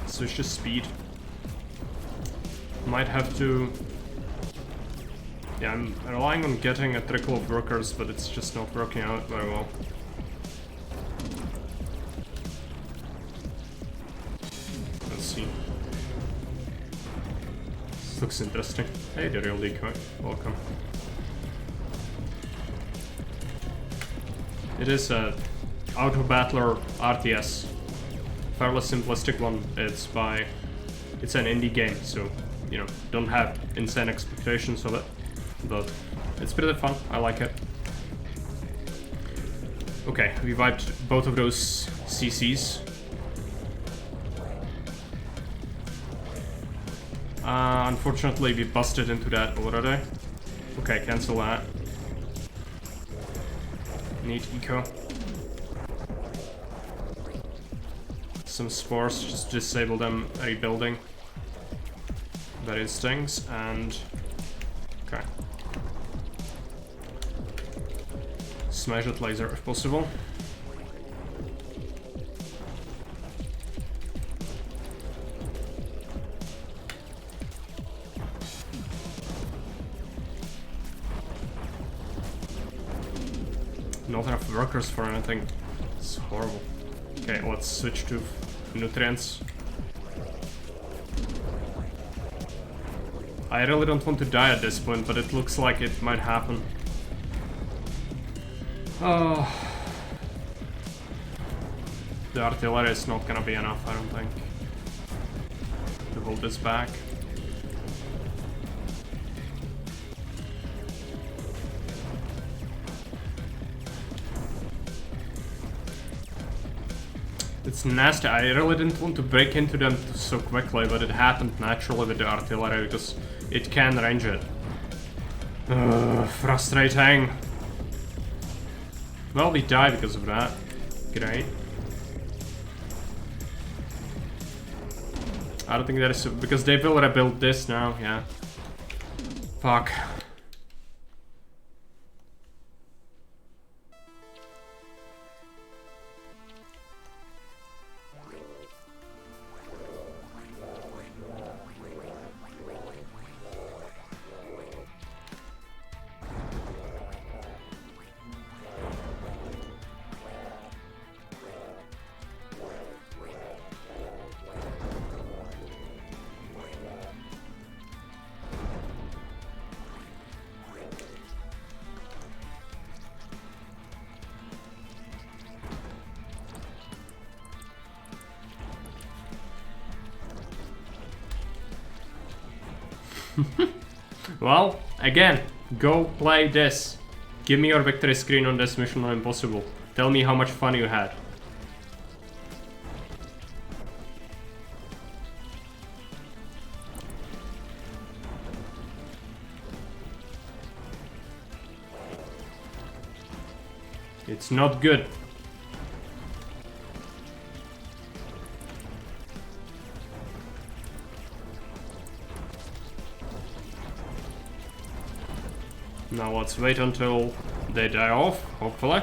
S1: Switch to speed. Might have to Yeah, I'm relying on getting a trickle of workers, but it's just not working out very well. Let's see. This looks interesting. Hey, the real decoy. Welcome. It is a Auto Battler RTS. Fairly simplistic one. It's an indie game, so, you know, don't have insane expectations of it. But it's pretty fun. I like it. Okay, we wiped both of those CCs. Unfortunately, we busted into that already. Okay, cancel that. Need eco. Some spores, just disable them, rebuilding. Various things, and... okay. Smash that laser if possible. Not enough workers for anything. It's horrible. Okay, let's switch to nutrients. I really don't want to die at this point, but it looks like it might happen. Oh. The artillery is not gonna be enough, I don't think, to hold this back. It's nasty. I really didn't want to break into them so quickly, but it happened naturally with the artillery because it can range it. Frustrating. Well, we die because of that. Great. I don't think that is... because they will rebuild this now, yeah. Fuck. Well, again, go play this. Give me your victory screen on this Mission Impossible. Tell me how much fun you had. It's not good. Now let's wait until they die off, hopefully.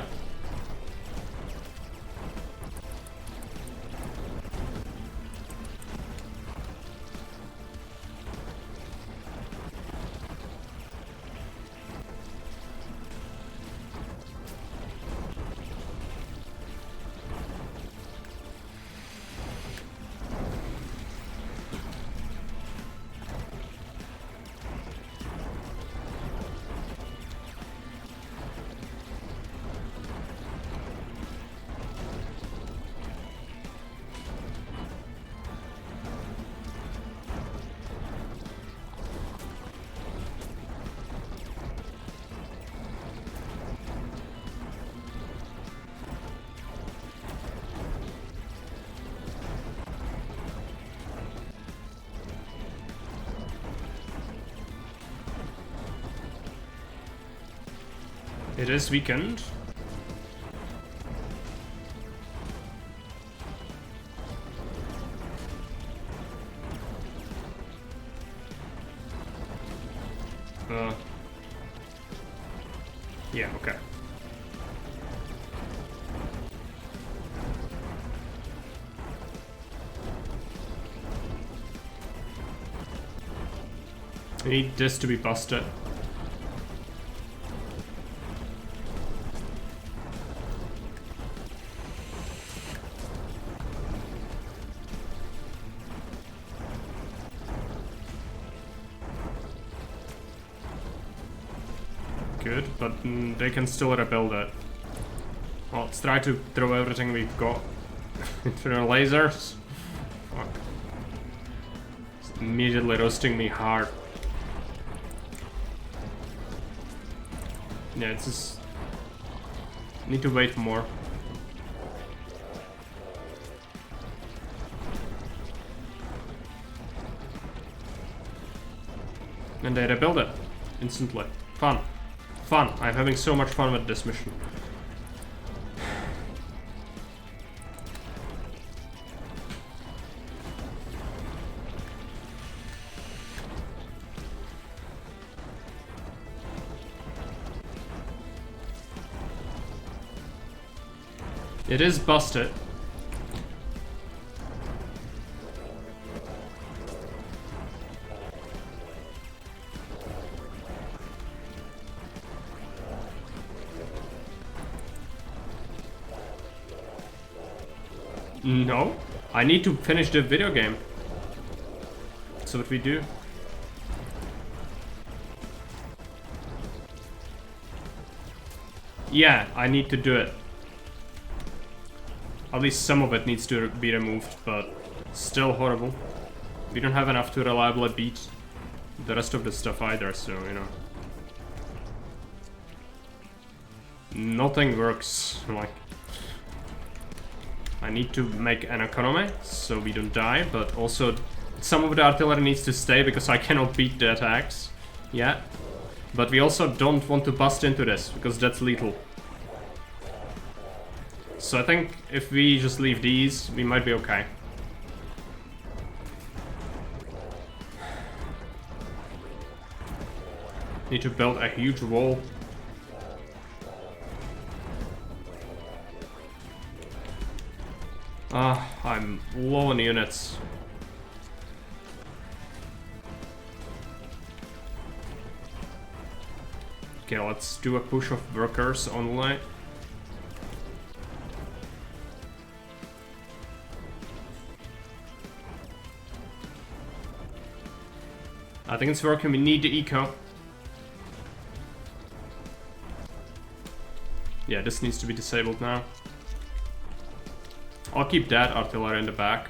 S1: It is weekend. Yeah, okay. I need this to be busted. good, but they can still rebuild it. Well, let's try to throw everything we've got into the lasers. Fuck. It's immediately roasting me hard. Yeah, it's just... need to wait more. And they rebuild it instantly. Fun. Fun. I'm having so much fun with this mission. It is busted. No, I need to finish the video game. That's what we do. Yeah, I need to do it. At least some of it needs to be removed, but still horrible. We don't have enough to reliably beat the rest of the stuff either, so, you know. Nothing works, like... I need to make an economy, so we don't die, but also some of the artillery needs to stay because I cannot beat the attacks yet. But we also don't want to bust into this, because that's lethal. So I think if we just leave these, we might be okay. Need to build a huge wall. I'm low on units. Okay, let's do a push of workers only. I think it's working. We need the eco. Yeah, this needs to be disabled now. I'll keep that artillery in the back.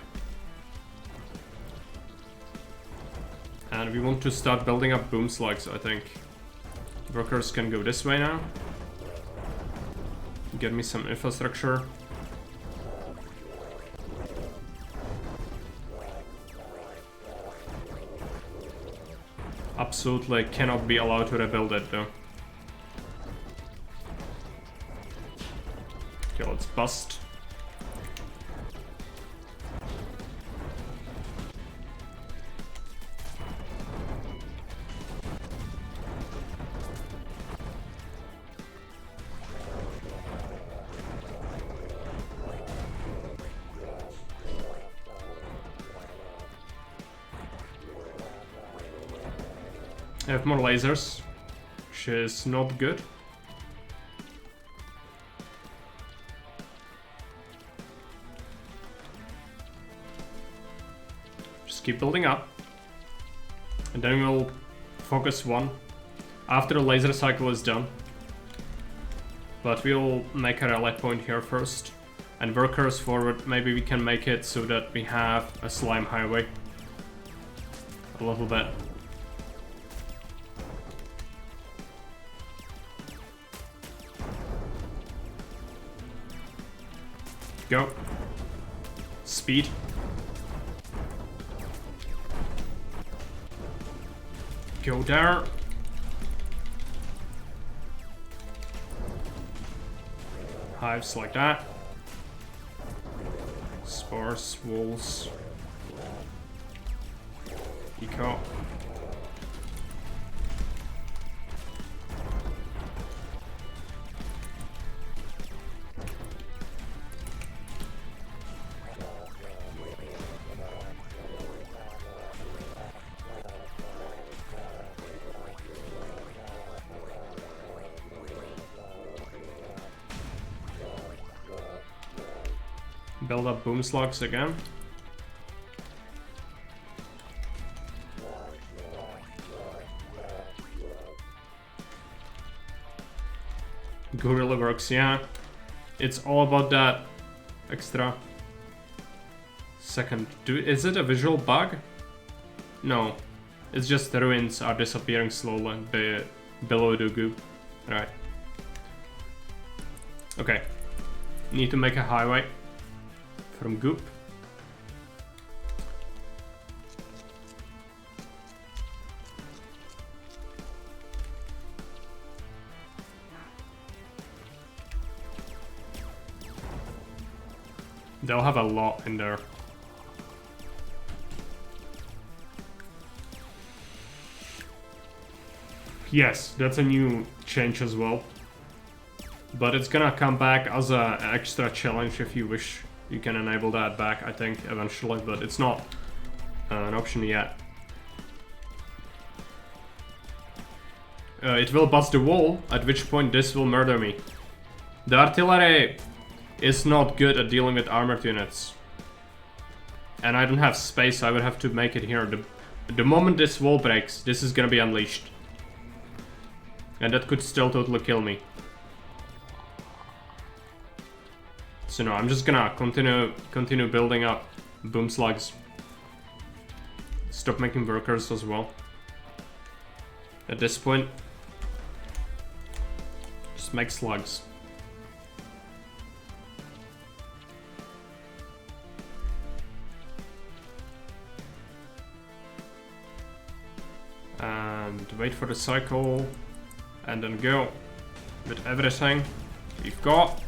S1: And we want to start building up boom slugs, I think. Workers can go this way now. Get me some infrastructure. Absolutely cannot be allowed to rebuild it though. Okay, let's bust. I have more lasers, which is not good. Just keep building up. And then we'll focus one after the laser cycle is done. But we'll make a rally point here first. And workers forward, maybe we can make it so that we have a slime highway. A little bit. Go. Speed. Go there. Hives like that. Spores, walls. Eco. Build up boom slugs again. Gorilla works, yeah. It's all about that extra second. Is it a visual bug? No. It's just the ruins are disappearing slowly below the goop. Right. Okay. Need to make a highway from goop. They'll have a lot in there. Yes, that's a new change as well. But it's gonna come back as an extra challenge if you wish. You can enable that back, I think, eventually, but it's not an option yet. It will bust the wall, at which point this will murder me. The artillery is not good at dealing with armored units. And I don't have space, so I would have to make it here. The moment this wall breaks, this is gonna be unleashed. And that could still totally kill me. So no, I'm just gonna continue building up boom slugs. Stop making workers as well. At this point, just make slugs. And wait for the cycle, and then go with everything we've got.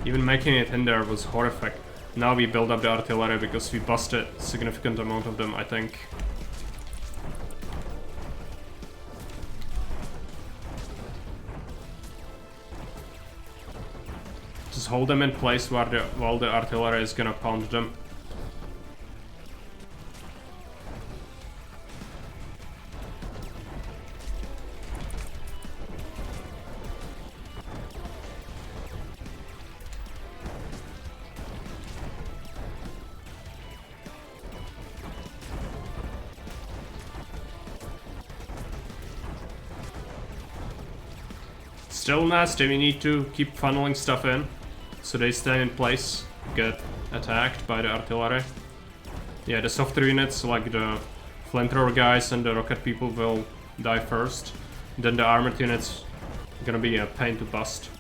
S1: Even making it in there was horrific. Now we build up the artillery because we busted a significant amount of them, I think. Just hold them in place while the artillery is gonna pound them. Still nasty, we need to keep funneling stuff in, so they stay in place, get attacked by the artillery. Yeah, the softer units, like the flamethrower guys and the rocket people, will die first. Then the armored units gonna be a pain to bust.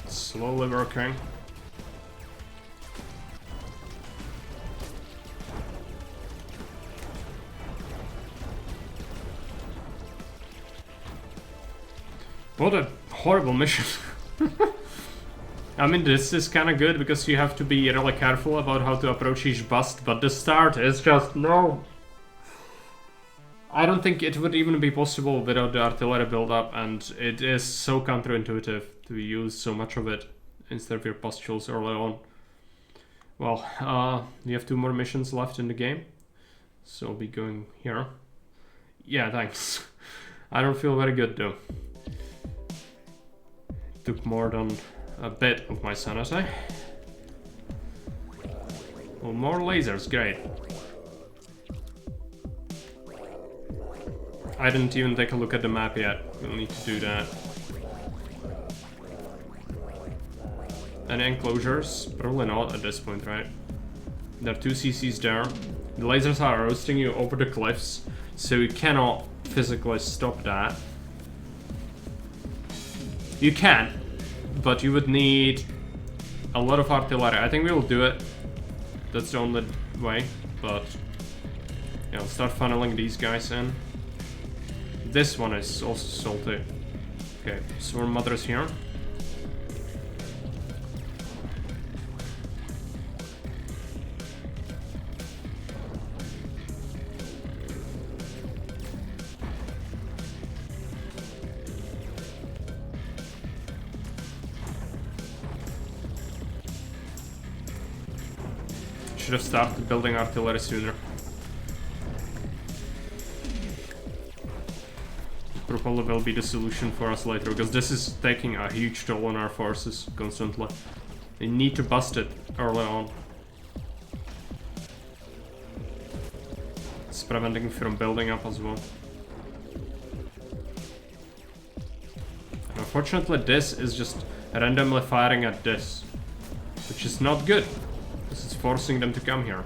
S1: Slowly working. What a horrible mission. I mean, this is kind of good because you have to be really careful about how to approach each bust, but the start is just no. I don't think it would even be possible without the artillery build-up, and it is so counterintuitive to use so much of it instead of your pustules early on. Well, we have 2 more missions left in the game, so I'll be going here. Yeah, thanks. I don't feel very good though. Took more than a bit of my sanity. Well, more lasers, great. I didn't even take a look at the map yet. We'll need to do that. Any enclosures? Probably not at this point, right? There are 2 CCs there. The lasers are roasting you over the cliffs, so you cannot physically stop that. You can, but you would need a lot of artillery. I think we will do it. That's the only way, but yeah, I'll start funneling these guys in. This one is also salty. Okay, Swarm Mother's here. should have started building artillery sooner. Probably will be the solution for us later, because this is taking a huge toll on our forces constantly. They need to bust it early on. It's preventing from building up as well. Unfortunately, this is just randomly firing at this, which is not good. This is forcing them to come here.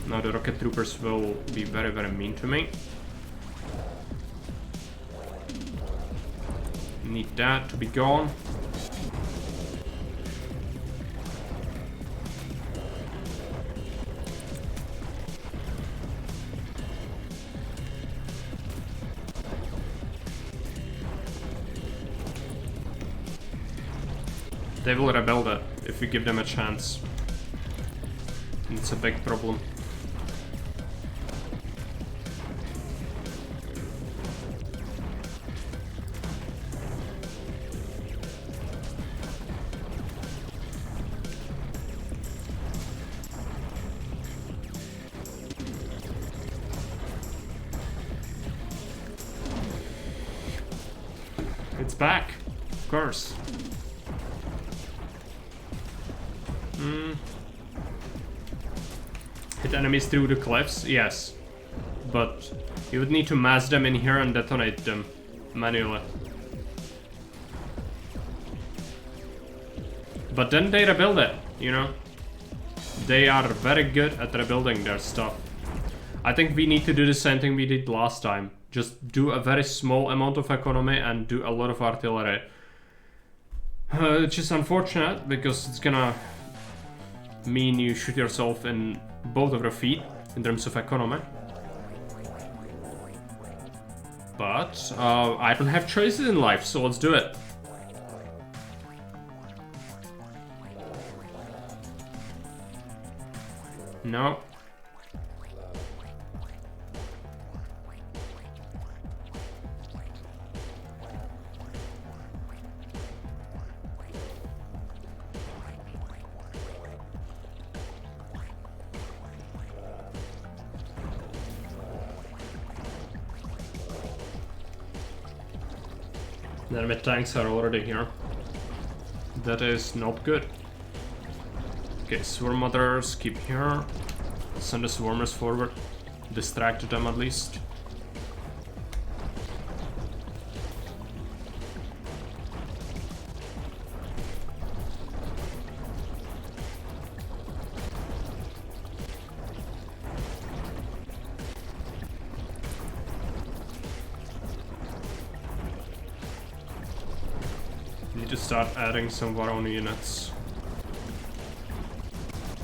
S1: Now the rocket troopers will be very, very mean to me. Need that to be gone. They will rebel that if we give them a chance. It's a big problem. It's back, of course. Hit enemies through the cliffs? Yes. But you would need to mass them in here and detonate them manually. But then they rebuild it, you know? They are very good at rebuilding their stuff. I think we need to do the same thing we did last time. Just do a very small amount of economy and do a lot of artillery. Which is unfortunate, because it's gonna mean you shoot yourself in both of your feet in terms of economy. But I don't have choices in life, so let's do it. No. The enemy tanks are already here. That is not good. Okay, swarm mothers keep here. Send the swarmers forward. Distract them at least. Need to start adding some of our own units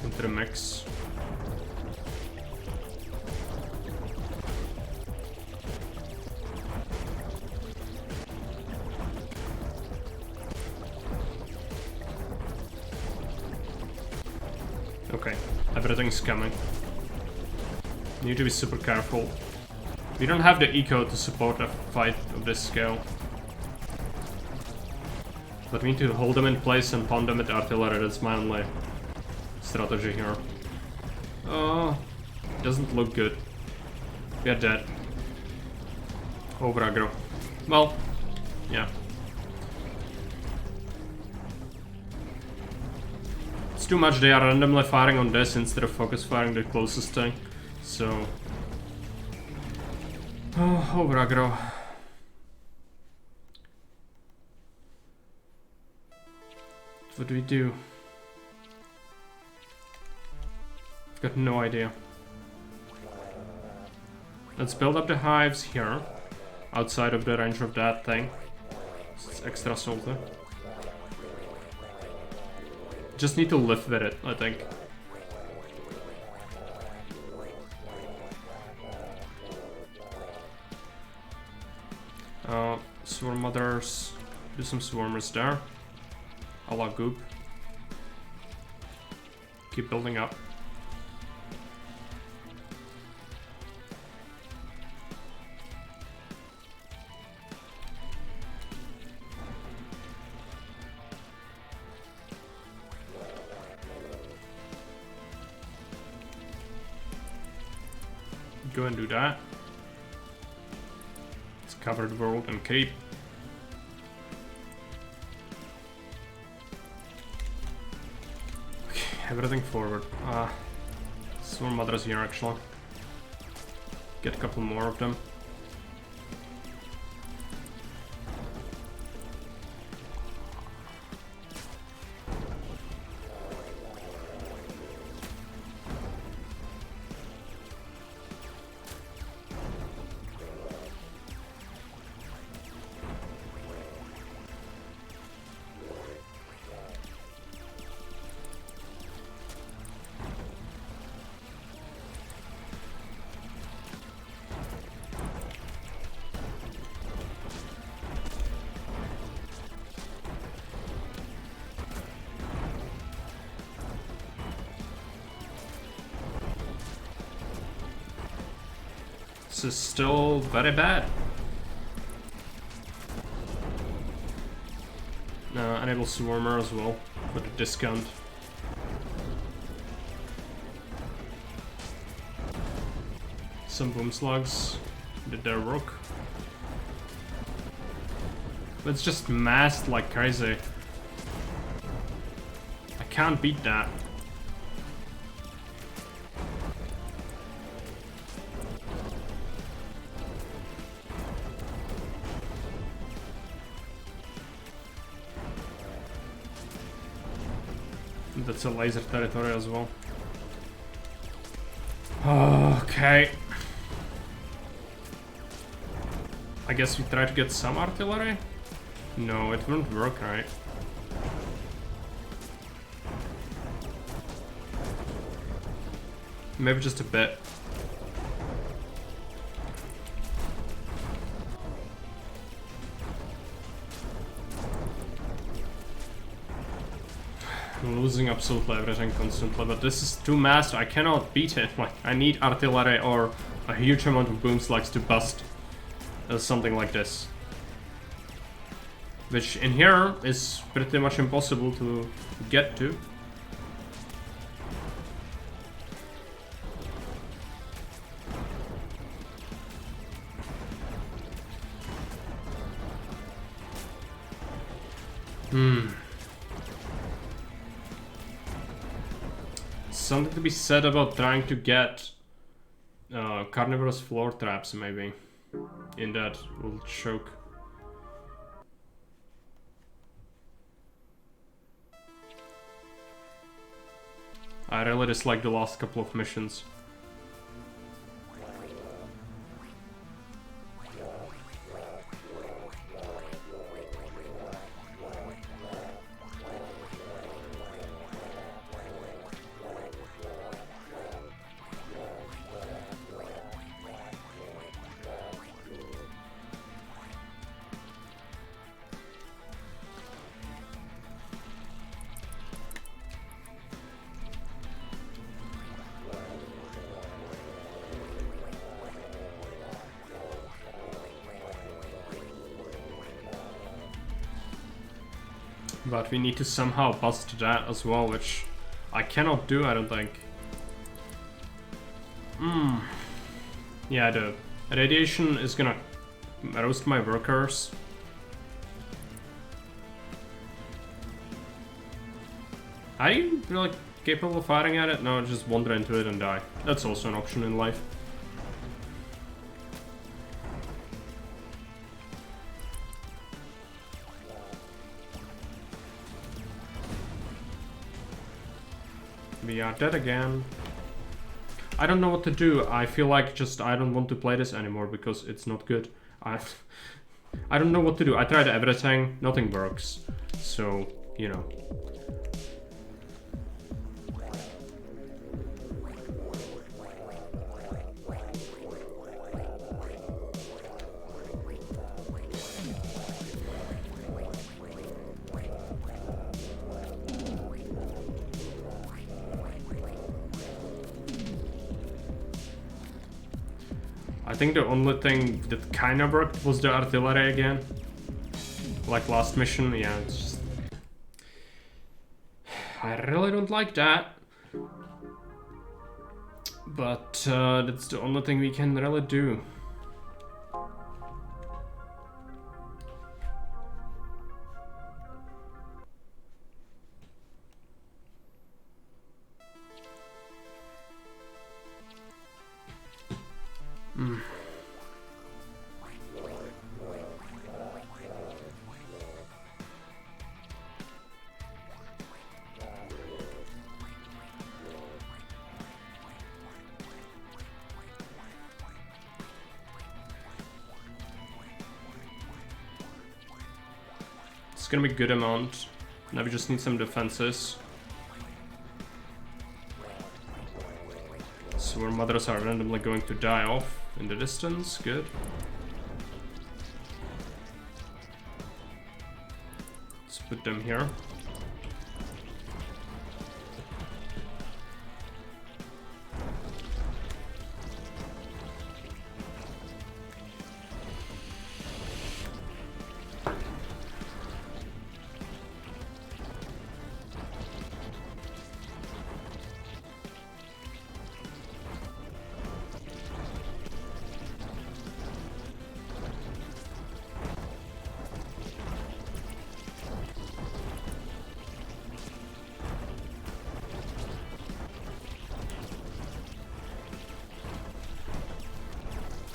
S1: into the mix. Okay, everything's coming. Need to be super careful. We don't have the eco to support a fight of this scale. But we need to hold them in place and pound them with artillery. That's my only strategy here. Oh, doesn't look good. We are dead. Over aggro. Well, yeah. It's too much. They are randomly firing on this instead of focus firing the closest thing. So, oh, over aggro. What do we do? I've got no idea. Let's build up the hives here, outside of the range of that thing. It's extra salty. Just need to live with it, I think. Swarm mothers. Do some swarmers there. A la goop. Keep building up. go and do that. Let's cover the world and keep. Okay, everything forward. Swarm mothers here actually. Get a couple more of them. This is still very bad. Enable Swarmer as well for the discount. Some boom slugs did their work. But it's just massed like crazy. I can't beat that. That's a laser territory as well. Okay. I guess we try to get some artillery? No, it won't work, right? Maybe just a bit. I'm losing absolutely everything constantly, but this is too massive. I cannot beat it. Like, I need artillery or a huge amount of boom slugs to bust something like this. Which in here is pretty much impossible to get to. Something to be said about trying to get carnivorous floor traps, maybe. In that will choke. I really dislike the last couple of missions. But we need to somehow bust that as well, which I cannot do, I don't think. Yeah, the radiation is gonna roast my workers. Are you really capable of firing at it? No, just wander into it and die. That's also an option in life. We are dead again. I don't know what to do. I feel like just I don't want to play this anymore because it's not good. I don't know what to do. I tried everything, nothing works. So, you know. I think the only thing that kinda worked was the artillery again. Like last mission, yeah, it's just... I really don't like that. But that's the only thing we can really do. It's gonna be a good amount. Now we just need some defenses. So our mothers are randomly going to die off in the distance. Good. Let's put them here.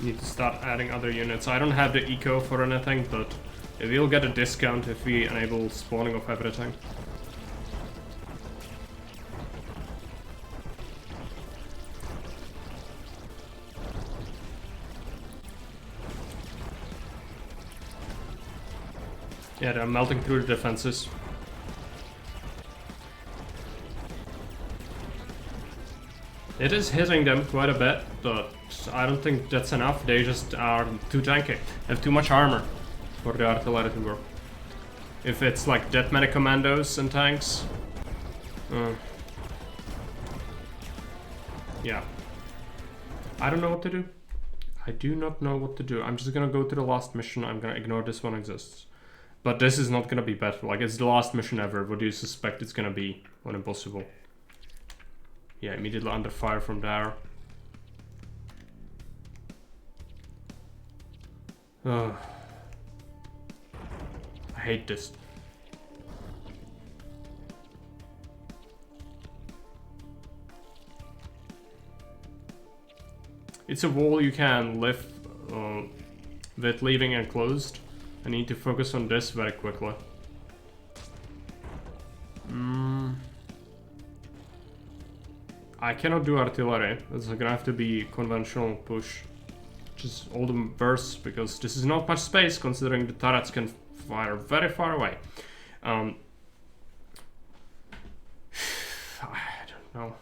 S1: Need to start adding other units. I don't have the eco for anything, but we'll get a discount if we enable spawning of everything. Yeah, they're melting through the defenses. It is hitting them quite a bit, but I don't think that's enough. They just are too tanky. They have too much armor for the artillery to work. If it's like that many commandos and tanks... yeah. I don't know what to do. I do not know what to do. I'm just gonna go to the last mission. I'm gonna ignore this one exists. But this is not gonna be better. Like, it's the last mission ever. What do you suspect it's gonna be when impossible? Yeah, immediately under fire from there. I hate this. It's a wall you can live with leaving enclosed. I need to focus on this very quickly. I cannot do artillery. It's gonna have to be conventional push. Which is all the worse because this is not much space considering the turrets can fire very far away. I don't know.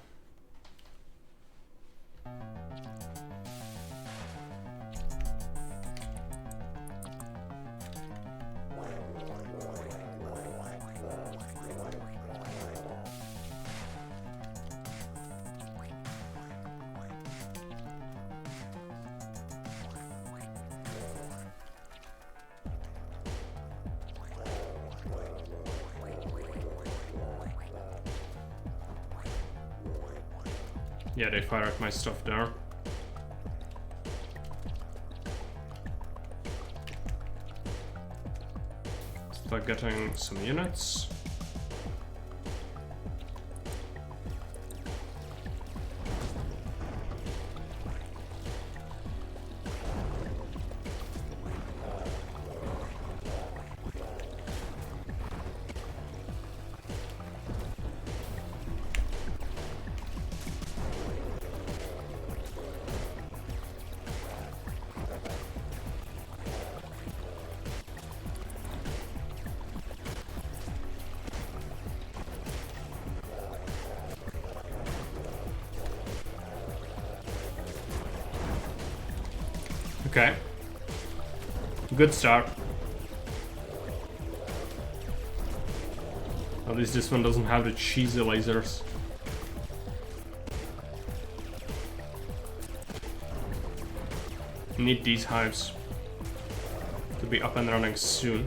S1: Yeah, they fire at my stuff there. Start getting some units. Okay. Good start. At least this one doesn't have the cheesy lasers. Need these hives to be up and running soon.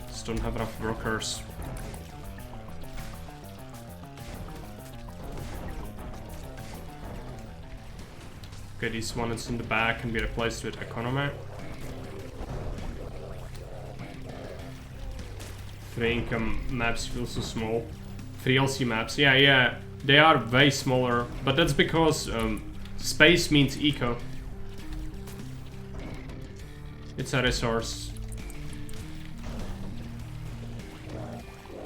S1: Just don't have enough workers. Okay, this one is in the back can be replaced with economy. 3 income maps feel so small. 3 LC maps, yeah, they are way smaller, but that's because space means eco. It's a resource.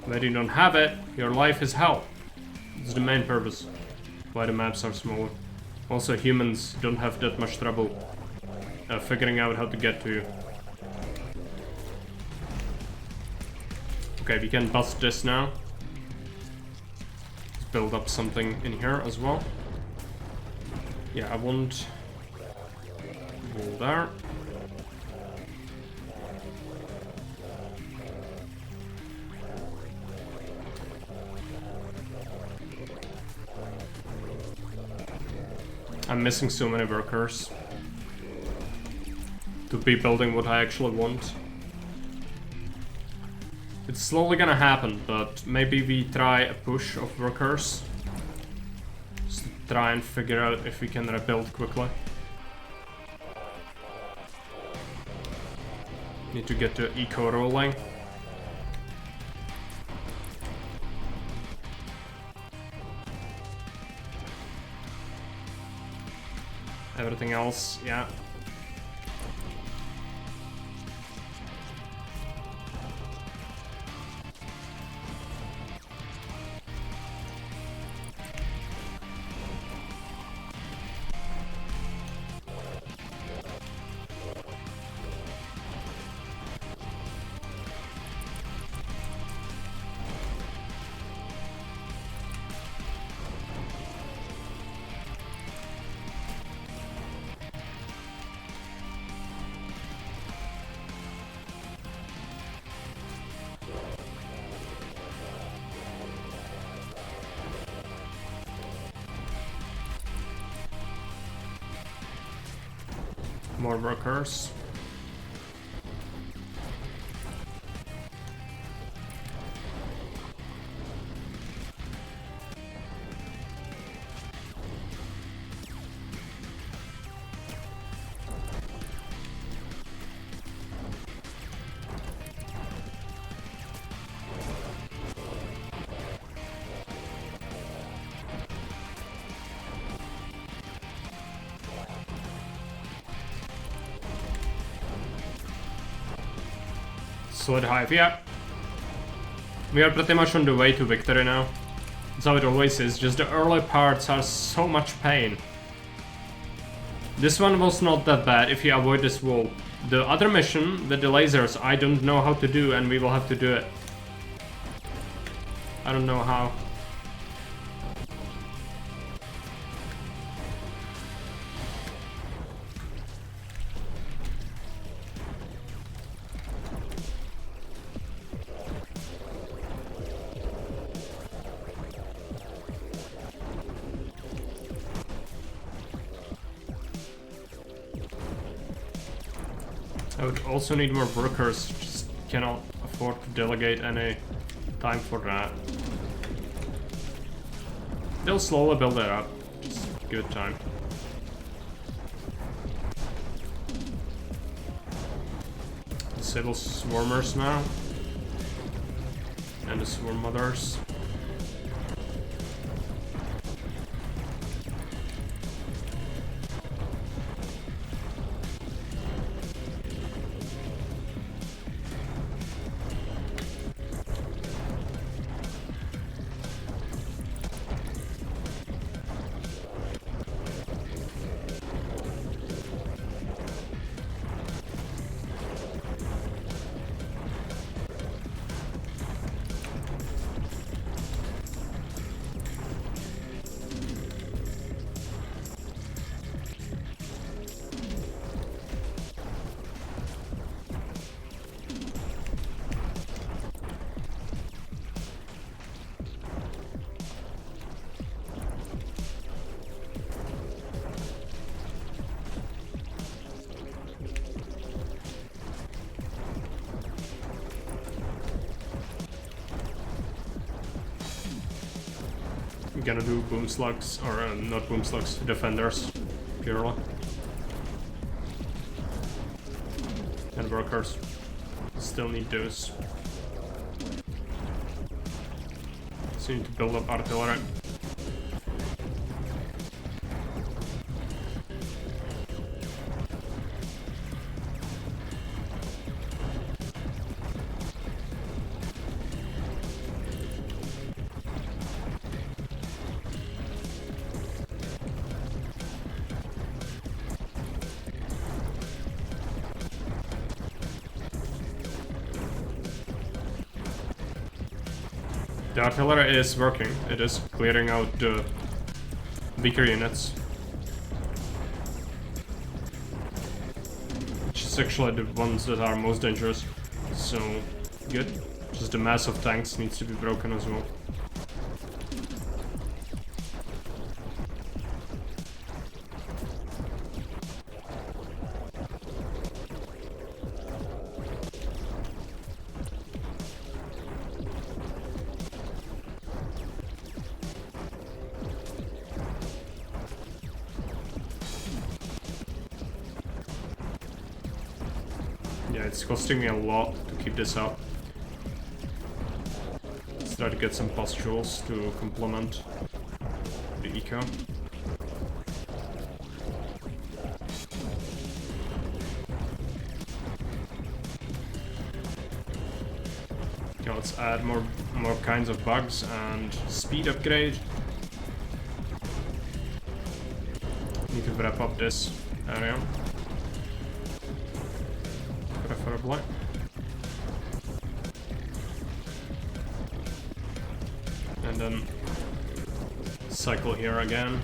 S1: When you don't have it, your life is hell. It's the main purpose why the maps are smaller. Also, humans don't have that much trouble figuring out how to get to you. Okay, we can bust this now. Let's build up something in here as well. Yeah, I want wall there. I'm missing so many workers to be building what I actually want. It's slowly gonna happen, but maybe we try a push of workers. Just to try and figure out if we can rebuild quickly. Need to get the eco rolling. Everything else, yeah. More workers. Solid hive, yeah. We are pretty much on the way to victory now. That's how it always is, just the early parts are so much pain. This one was not that bad if you avoid this wall. The other mission with the lasers, I don't know how to do, and we will have to do it. I don't know how. I would also need more workers, just cannot afford to delegate any time for that. They'll slowly build that up, just give it time. Disable swarmers now. And the swarm mothers. I'm gonna do boom slugs, or not boom slugs, defenders. purely. And workers still need those. So you need to build up artillery. The artillery is working. It is clearing out the weaker units. Which is actually the ones that are most dangerous. So, good. Just the mass of tanks needs to be broken as well. Yeah, it's costing me a lot to keep this up. Let's try to get some pustules to complement the eco. Okay, let's add more kinds of bugs and speed upgrade. Need to wrap up this area. Preferably. And then cycle here again.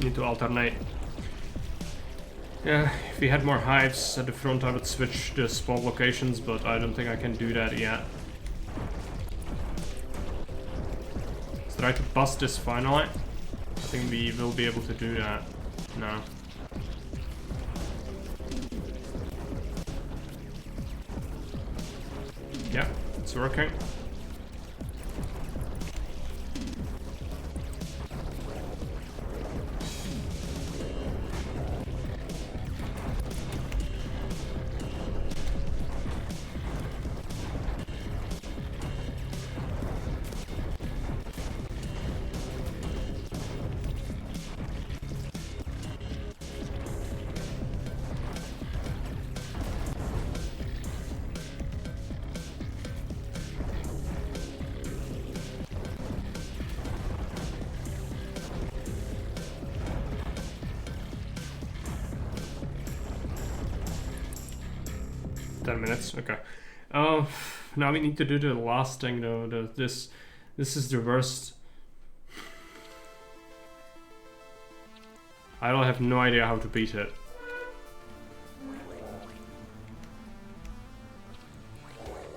S1: Need to alternate. Yeah, if we had more hives at the front I would switch the spawn locations, but I don't think I can do that yet. Let's try to bust this finally. I think we will be able to do that. No. Yeah, it's working. Minutes. Okay. Now we need to do the last thing though. This is the worst. I don't have no idea how to beat it.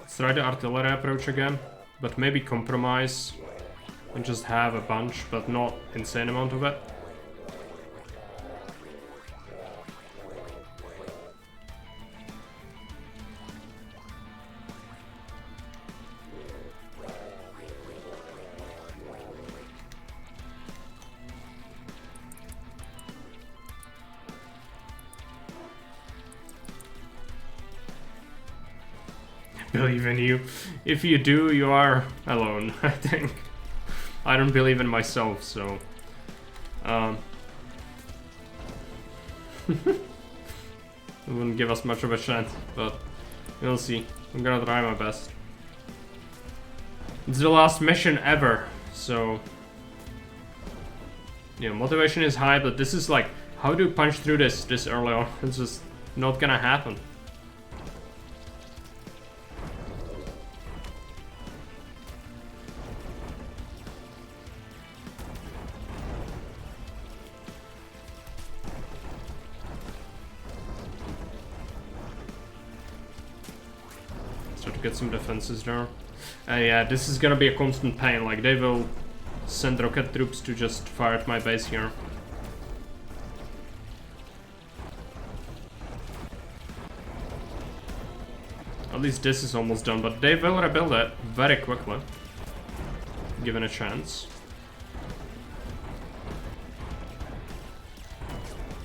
S1: Let's try the artillery approach again, but maybe compromise and just have a bunch, but not insane amount of it. Believe in you. If you do, you are alone, I think. I don't believe in myself, so... it wouldn't give us much of a chance, but we'll see. I'm gonna try my best. It's the last mission ever, so... Yeah, motivation is high, but this is like... How do you punch through this early on? It's just not gonna happen. Get some defenses there. Yeah, this is gonna be a constant pain. Like, they will send rocket troops to just fire at my base here. At least this is almost done, but they will rebuild it very quickly, given a chance.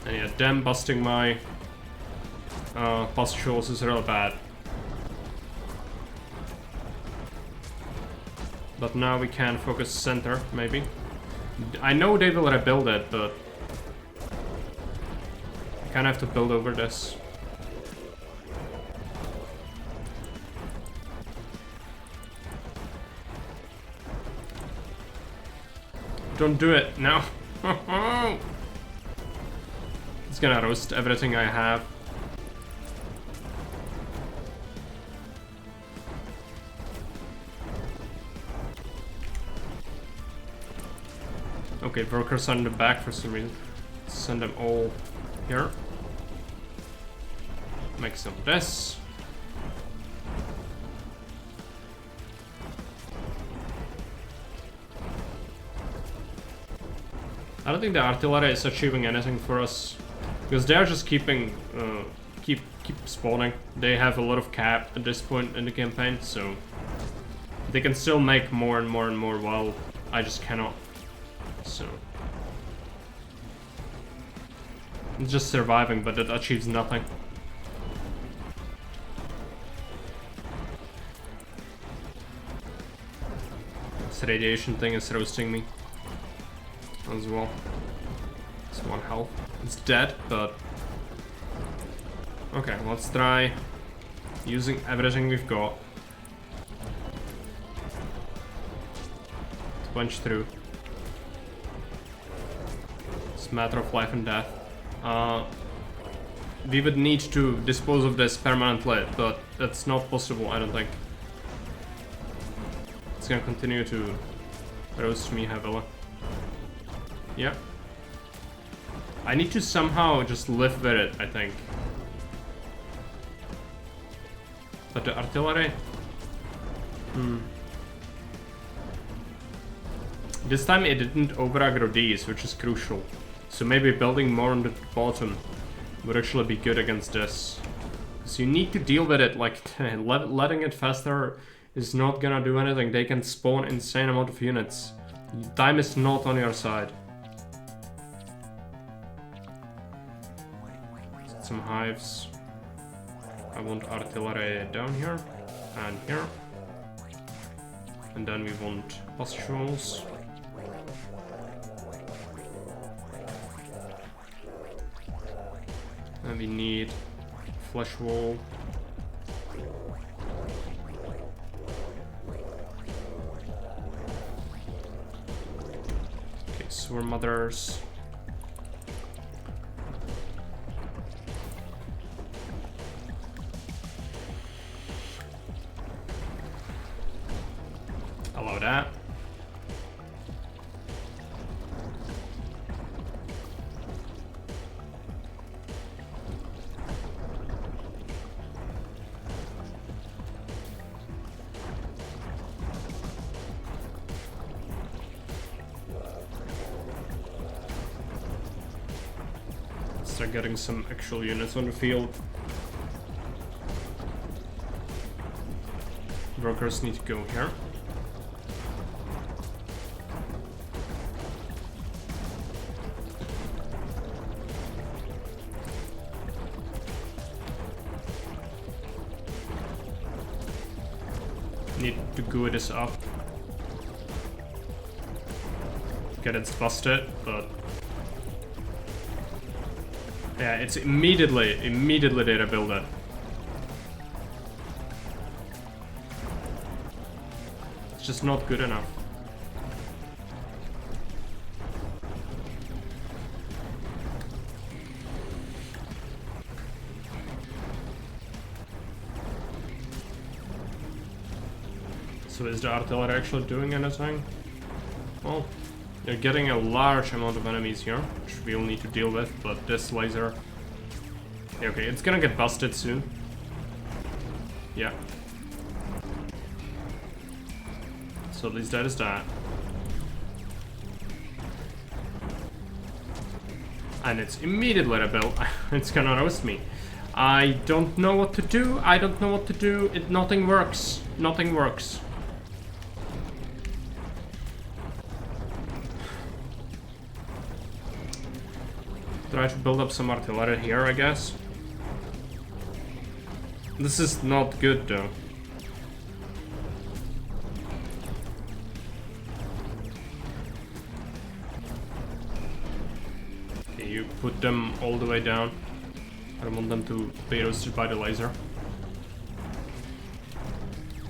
S1: And yeah, them busting my pustules is real bad. But now we can focus center, maybe. I know they will rebuild it, but I kind of have to build over this. Don't do it, no. It's gonna roast everything I have. Okay, workers are in the back for some reason. Send them all here. Make some of this. I don't think the artillery is achieving anything for us, because they are just keeping, keep spawning. They have a lot of cap at this point in the campaign, so they can still make more and more and more while I just cannot. So it's just surviving, but it achieves nothing. This radiation thing is roasting me as well. It's 1 health. It's dead, but okay, let's try using everything we've got to punch through. It's a matter of life and death. We would need to dispose of this permanently, but that's not possible, I don't think. It's gonna continue to roast me heavily. Yeah. I need to somehow just live with it, I think. But the artillery... This time it didn't over-aggro these, which is crucial. So maybe building more on the bottom would actually be good against this. So you need to deal with it, like, letting it faster is not gonna do anything. They can spawn insane amount of units. Time is not on your side. Some hives. I want artillery down here and here. And then we want pustules. And we need flesh wall. Okay, sewer mothers. Allow that. Start getting some actual units on the field. Workers need to go here. Need to goo this up. Get it busted, but yeah, it's immediately they rebuild it. It's just not good enough. So is the artillery actually doing anything? Well, you're getting a large amount of enemies here, which we'll need to deal with, but this laser... Okay, it's gonna get busted soon. Yeah. So at least that is that. And it's immediately rebuilt. It's gonna roast me. I don't know what to do. I don't know what to do. Nothing works. Nothing works. Try to build up some artillery here, I guess. This is not good, though. Okay, you put them all the way down. I don't want them to be roasted by the laser.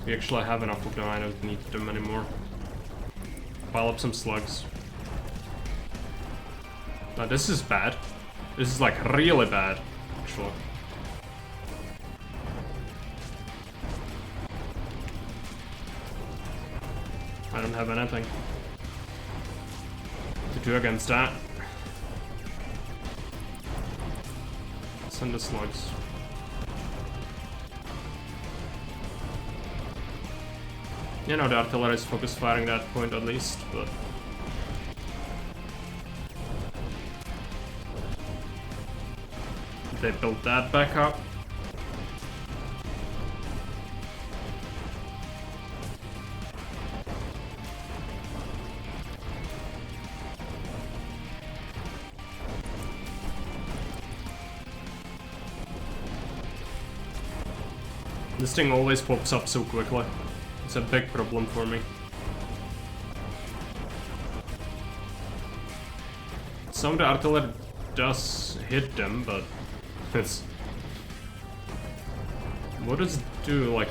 S1: We actually have enough of them, I don't need them anymore. Pile up some slugs. Now this is bad. This is like really bad, actually. I don't have anything to do against that. Send the slugs. You know, the artillery is focus firing that point at least, but... They built that back up. This thing always pops up so quickly. It's a big problem for me. Some of the artillery does hit them, but it's... What does it do? Like,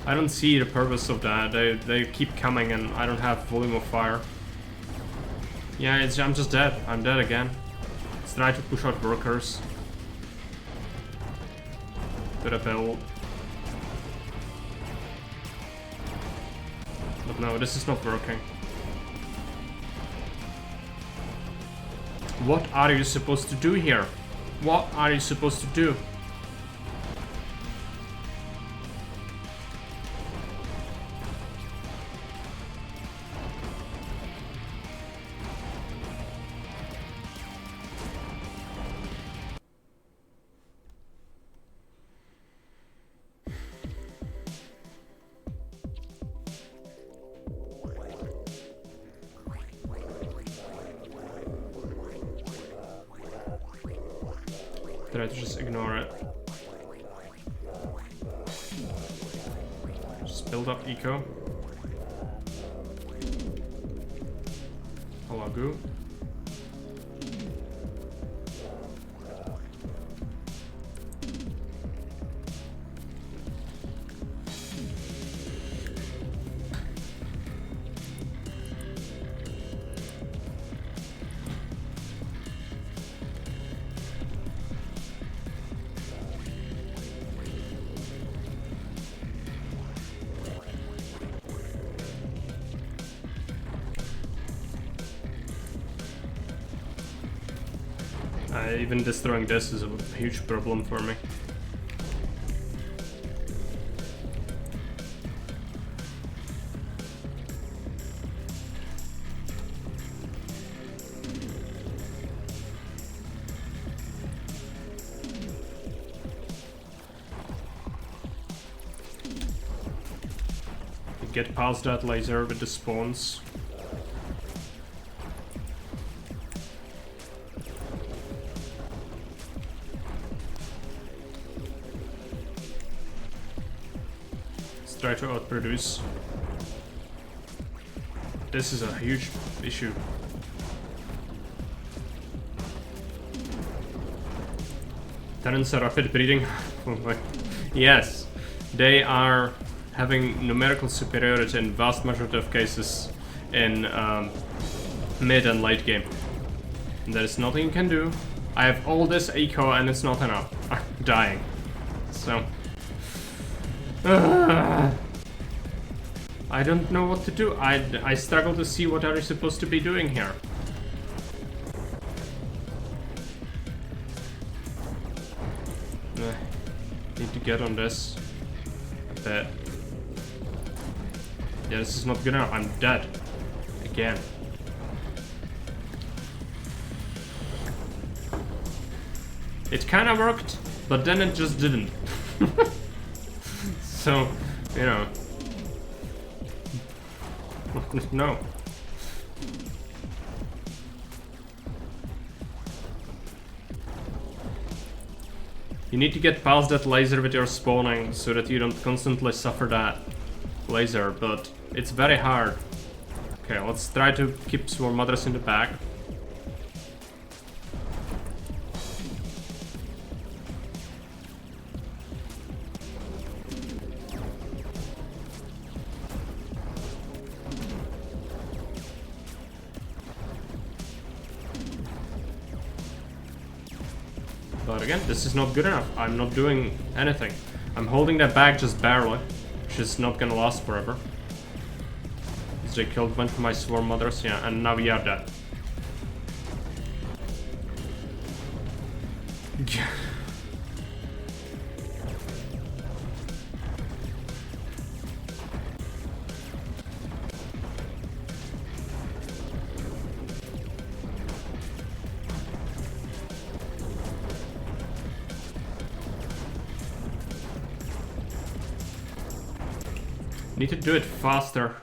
S1: I don't see the purpose of that. They keep coming and I don't have volume of fire. Yeah, I'm just dead. I'm dead again. Let's try to push out workers to the build. But no, this is not working. What are you supposed to do here? What are you supposed to do? Try to just ignore it. Just build up eco. Halagu. Even destroying this is a huge problem for me. Get past that laser with the spawns. Try to outproduce. This is a huge issue. Talents are rapid breeding. Yes, they are having numerical superiority in vast majority of cases in mid and late game. And there is nothing you can do. I have all this eco and it's not enough. I'm dying. So... I don't know what to do. I struggle to see what are you supposed to be doing here. Need to get on this a bit. Yeah, this is not good enough. I'm dead. Again. It kinda worked, but then it just didn't. So, you know. No. You need to get past that laser with your spawning so that you don't constantly suffer that laser, but it's very hard. Okay, let's try to keep Swarm Mothers in the back. But again, this is not good enough. I'm not doing anything. I'm holding that back just barely, which is not gonna last forever. They killed one of my Swarm Mothers, yeah, and now we are dead. Need to do it faster.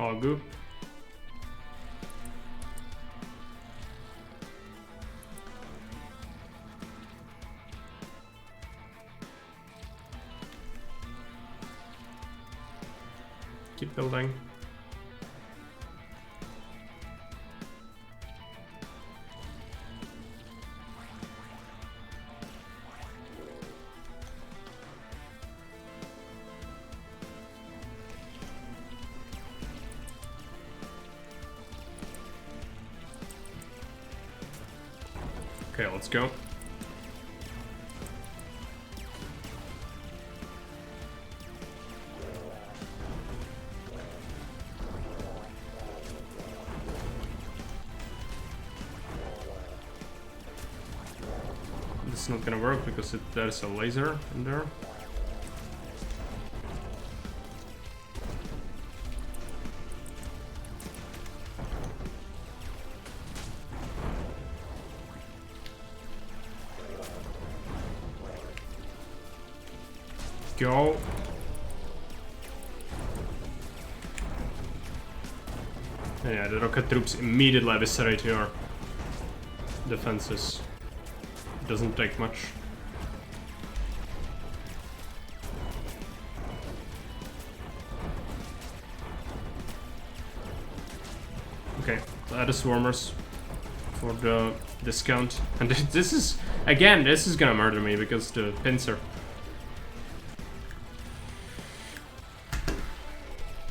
S1: All good. Keep building. Okay, let's go. It's not gonna work because there's a laser in there. Go. Yeah, the rocket troops immediately eviscerate your defenses. It doesn't take much. Okay, so add the swarmers for the discount. And this is, again, this is gonna murder me because the pincer.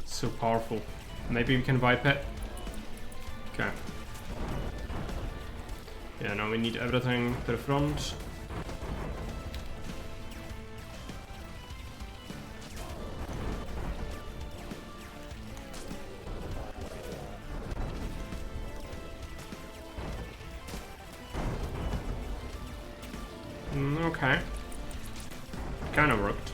S1: So powerful. Maybe we can wipe it. Okay. Yeah, now we need everything to the front. Okay. Kinda worked.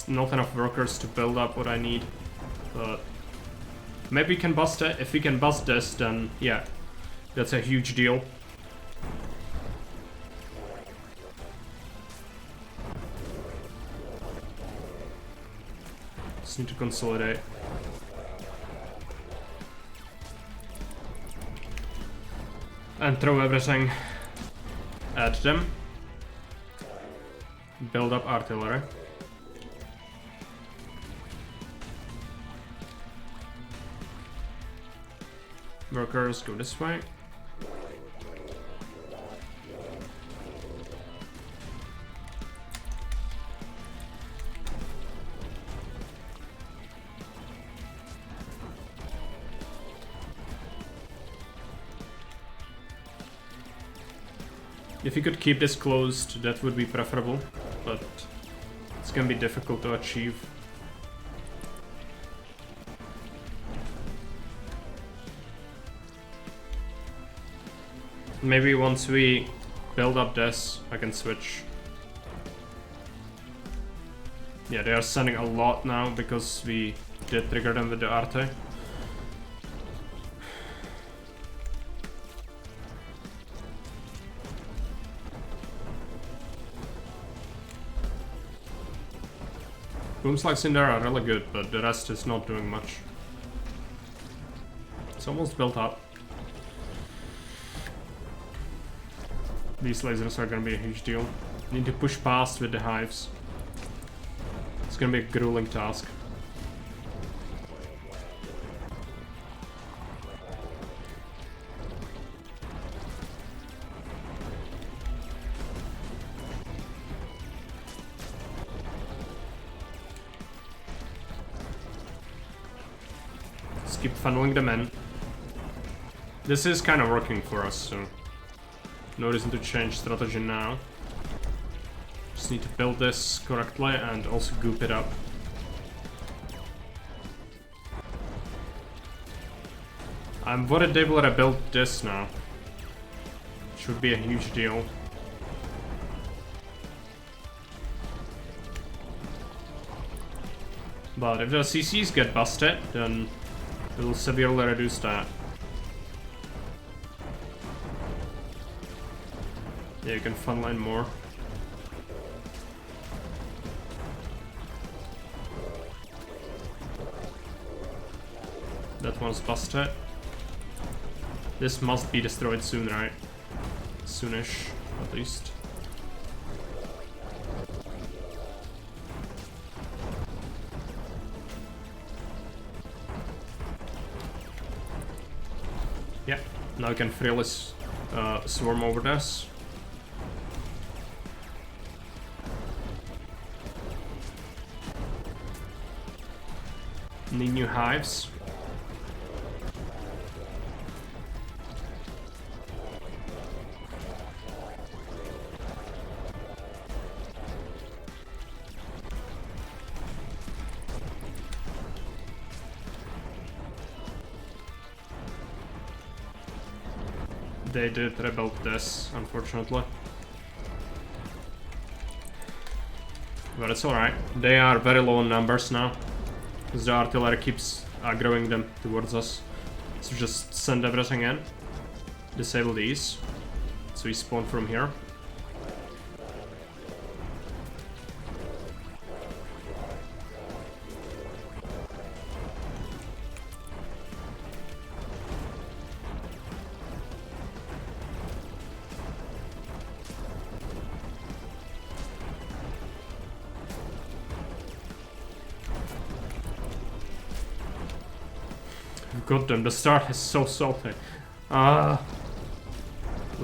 S1: Not enough workers to build up what I need, but maybe we can bust it. If we can bust this, then yeah, that's a huge deal. Just need to consolidate. And throw everything at them. Build up artillery. Workers go this way. If you could keep this closed, that would be preferable, but it's gonna be difficult to achieve. Maybe once we build up this, I can switch. Yeah, they are sending a lot now because we did trigger them with the Arte. Boom slugs in there are really good, but the rest is not doing much. It's almost built up. These lasers are gonna be a huge deal. Need to push past with the hives. It's gonna be a grueling task. Let's keep funneling them in. This is kind of working for us, so no reason to change strategy now. Just need to build this correctly and also goop it up. I'm worried they will rebuild this now. Should be a huge deal. But if the CCs get busted, then it will severely reduce that. Yeah, you can funnel in more. That one's busted. This must be destroyed soon, right? Soonish, at least. Yeah, now we can freely swarm over this. Need new hives. They did rebuild this, unfortunately. But it's alright. They are very low in numbers now, because the artillery keeps aggroing them towards us. So just send everything in. Disable these. So we spawn from here. Got them. The start is so salty. But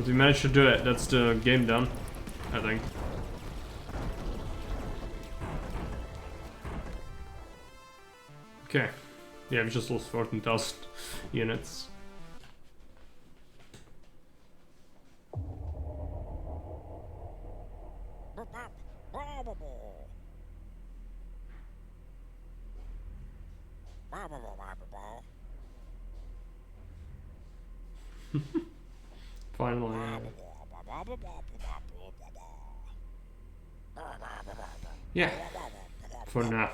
S1: we managed to do it. That's the game done, I think. Okay. Yeah, we just lost 14,000 units. Finally, yeah. For now.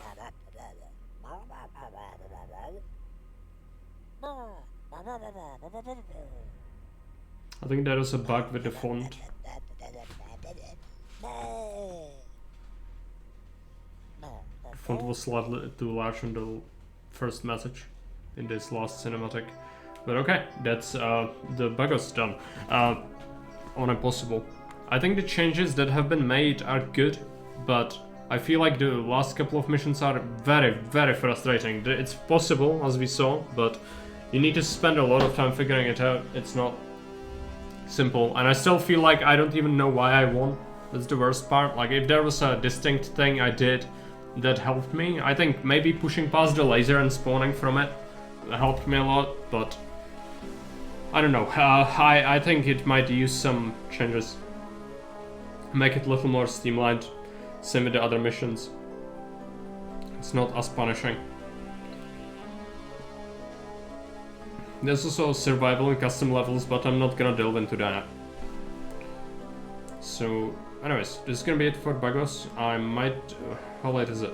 S1: I think there was a bug with the font. The font was slightly too large on the first message in this last cinematic. But okay, that's the Buggos done. On Impossible. I think the changes that have been made are good, but I feel like the last couple of missions are very, very frustrating. It's possible, as we saw, but you need to spend a lot of time figuring it out. It's not simple, and I still feel like I don't even know why I won. That's the worst part. Like, if there was a distinct thing I did that helped me, I think maybe pushing past the laser and spawning from it helped me a lot, but I don't know. I think it might use some changes. make it a little more streamlined. Same with the other missions. It's not as punishing. There's also survival and custom levels, but I'm not gonna delve into that. So, anyways, this is gonna be it for Buggos. I might... how late is it?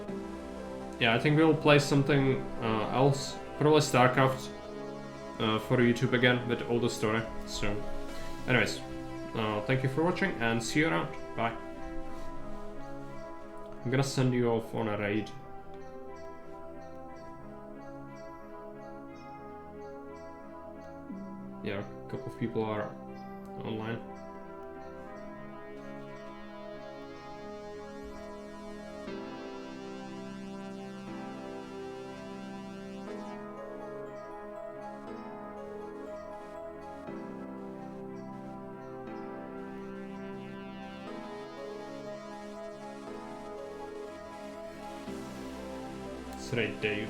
S1: Yeah, I think we'll play something else. Probably StarCraft for YouTube again with all the story. So, anyways, thank you for watching and see you around. Bye. I'm gonna send you off on a raid. Yeah, a couple of people are online. It's right, Dave.